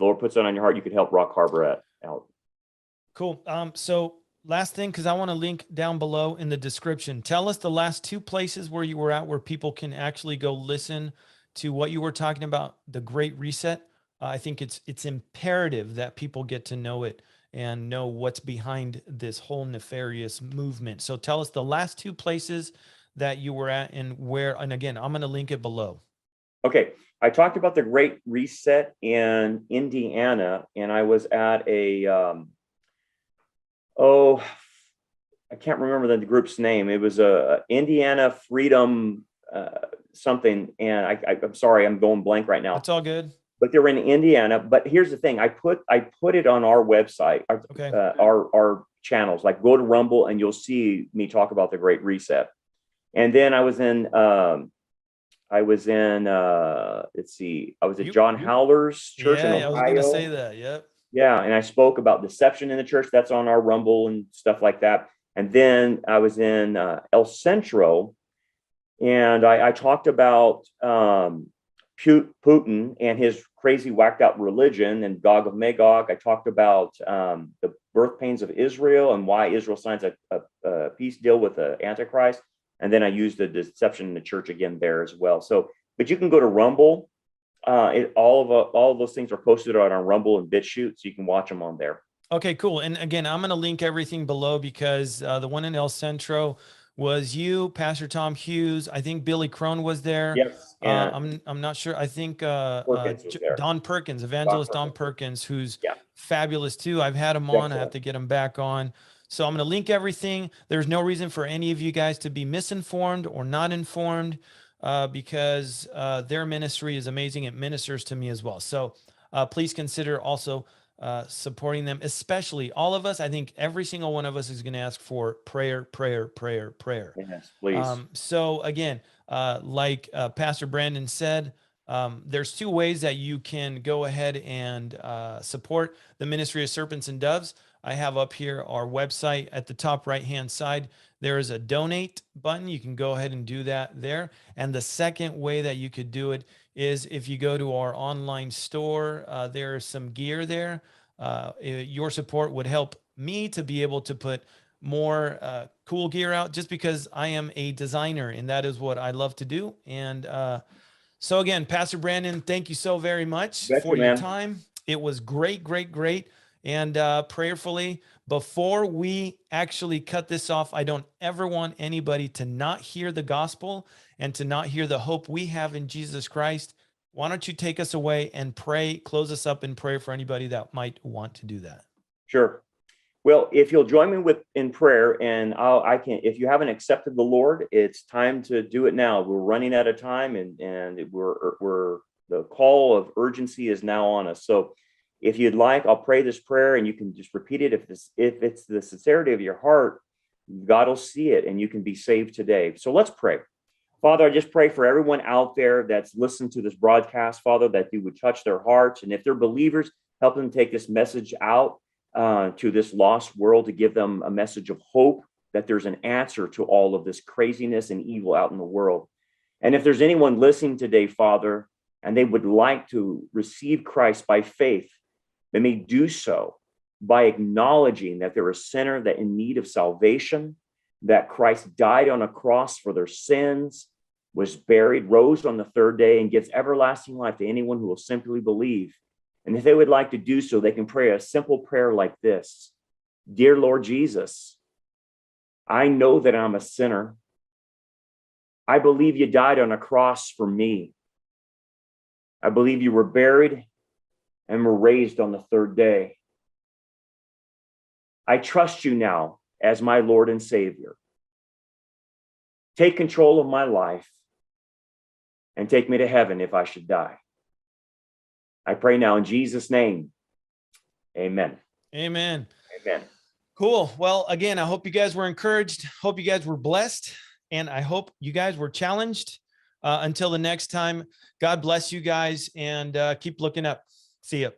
Lord puts it on your heart, you could help Rock Harbor out. Cool. So last thing, because I want to link down below in the description. Tell us the last 2 places where you were at, where people can actually go listen to what you were talking about, the Great Reset. I think it's imperative that people get to know it and know what's behind this whole nefarious movement. So tell us the last 2 places that you were at and where, and again, I'm going to link it below. Okay. I talked about the Great Reset in Indiana, and I was at I can't remember the group's name. It was a Indiana Freedom something, and I'm sorry, I'm going blank right now. It's all good. But they were in Indiana. But here's the thing: I put it on our website, our channels. Like, go to Rumble, and you'll see me talk about the Great Reset. And then I was in let's see, I was at John Howler's church in Ohio. Yeah, I was going to say that. Yep. Yeah, and I spoke about deception in the church. That's on our Rumble and stuff like that. And then I was in El Centro, and I talked about Putin and his crazy, whacked out religion and Gog of Magog. I talked about the birth pains of Israel and why Israel signs a peace deal with the Antichrist. And then I used the deception in the church again there as well. So, but you can go to Rumble. All of those things are posted on our Rumble and BitChute, so you can watch them on there. Okay, cool. And again, I'm going to link everything below, because the one in El Centro was you, Pastor Tom Hughes. I think Billy Crone was there. Yes. I'm not sure. I think Don Perkins, evangelist Don Perkins, who's fabulous too. I've had him on. I have to get him back on. So I'm going to link everything. There's no reason for any of you guys to be misinformed or not informed, because their ministry is amazing. It ministers to me as well. So please consider also supporting them, especially all of us. I think every single one of us is going to ask for prayer. Yes, please. So again, like Pastor Brandon said, there's 2 ways that you can go ahead and support the ministry of Serpents and Doves. I have up here our website at the top right-hand side. There is a donate button. You can go ahead and do that there. And the second way that you could do it is if you go to our online store, there is some gear there. Your support would help me to be able to put more cool gear out, just because I am a designer and that is what I love to do. And so again, Pastor Brandon, thank you so very much for your time. It was great. And prayerfully, before we actually cut this off, I don't ever want anybody to not hear the gospel and to not hear the hope we have in Jesus Christ. Why don't you take us away and pray, close us up in prayer for anybody that might want to do that? Sure. Well, if you'll join me in prayer, and I can. If you haven't accepted the Lord, it's time to do it now. We're running out of time, and we're the call of urgency is now on us. So, if you'd like, I'll pray this prayer, and you can just repeat it. If it's the sincerity of your heart, God will see it, and you can be saved today. So let's pray. Father, I just pray for everyone out there that's listened to this broadcast, Father, that you would touch their hearts, and if they're believers, help them take this message out to this lost world, to give them a message of hope that there's an answer to all of this craziness and evil out in the world. And if there's anyone listening today, Father, and they would like to receive Christ by faith, they may do so by acknowledging that they're a sinner that in need of salvation, that Christ died on a cross for their sins, was buried, rose on the third day, and gives everlasting life to anyone who will simply believe. And if they would like to do so, they can pray a simple prayer like this. Dear Lord Jesus, I know that I'm a sinner. I believe you died on a cross for me. I believe you were buried and were raised on the third day. I trust you now as my Lord and Savior. Take control of my life and take me to heaven if I should die. I pray now in Jesus' name. Amen. Amen. Amen. Cool. Well, again, I hope you guys were encouraged. Hope you guys were blessed. And I hope you guys were challenged. Until the next time, God bless you guys, and keep looking up. See ya.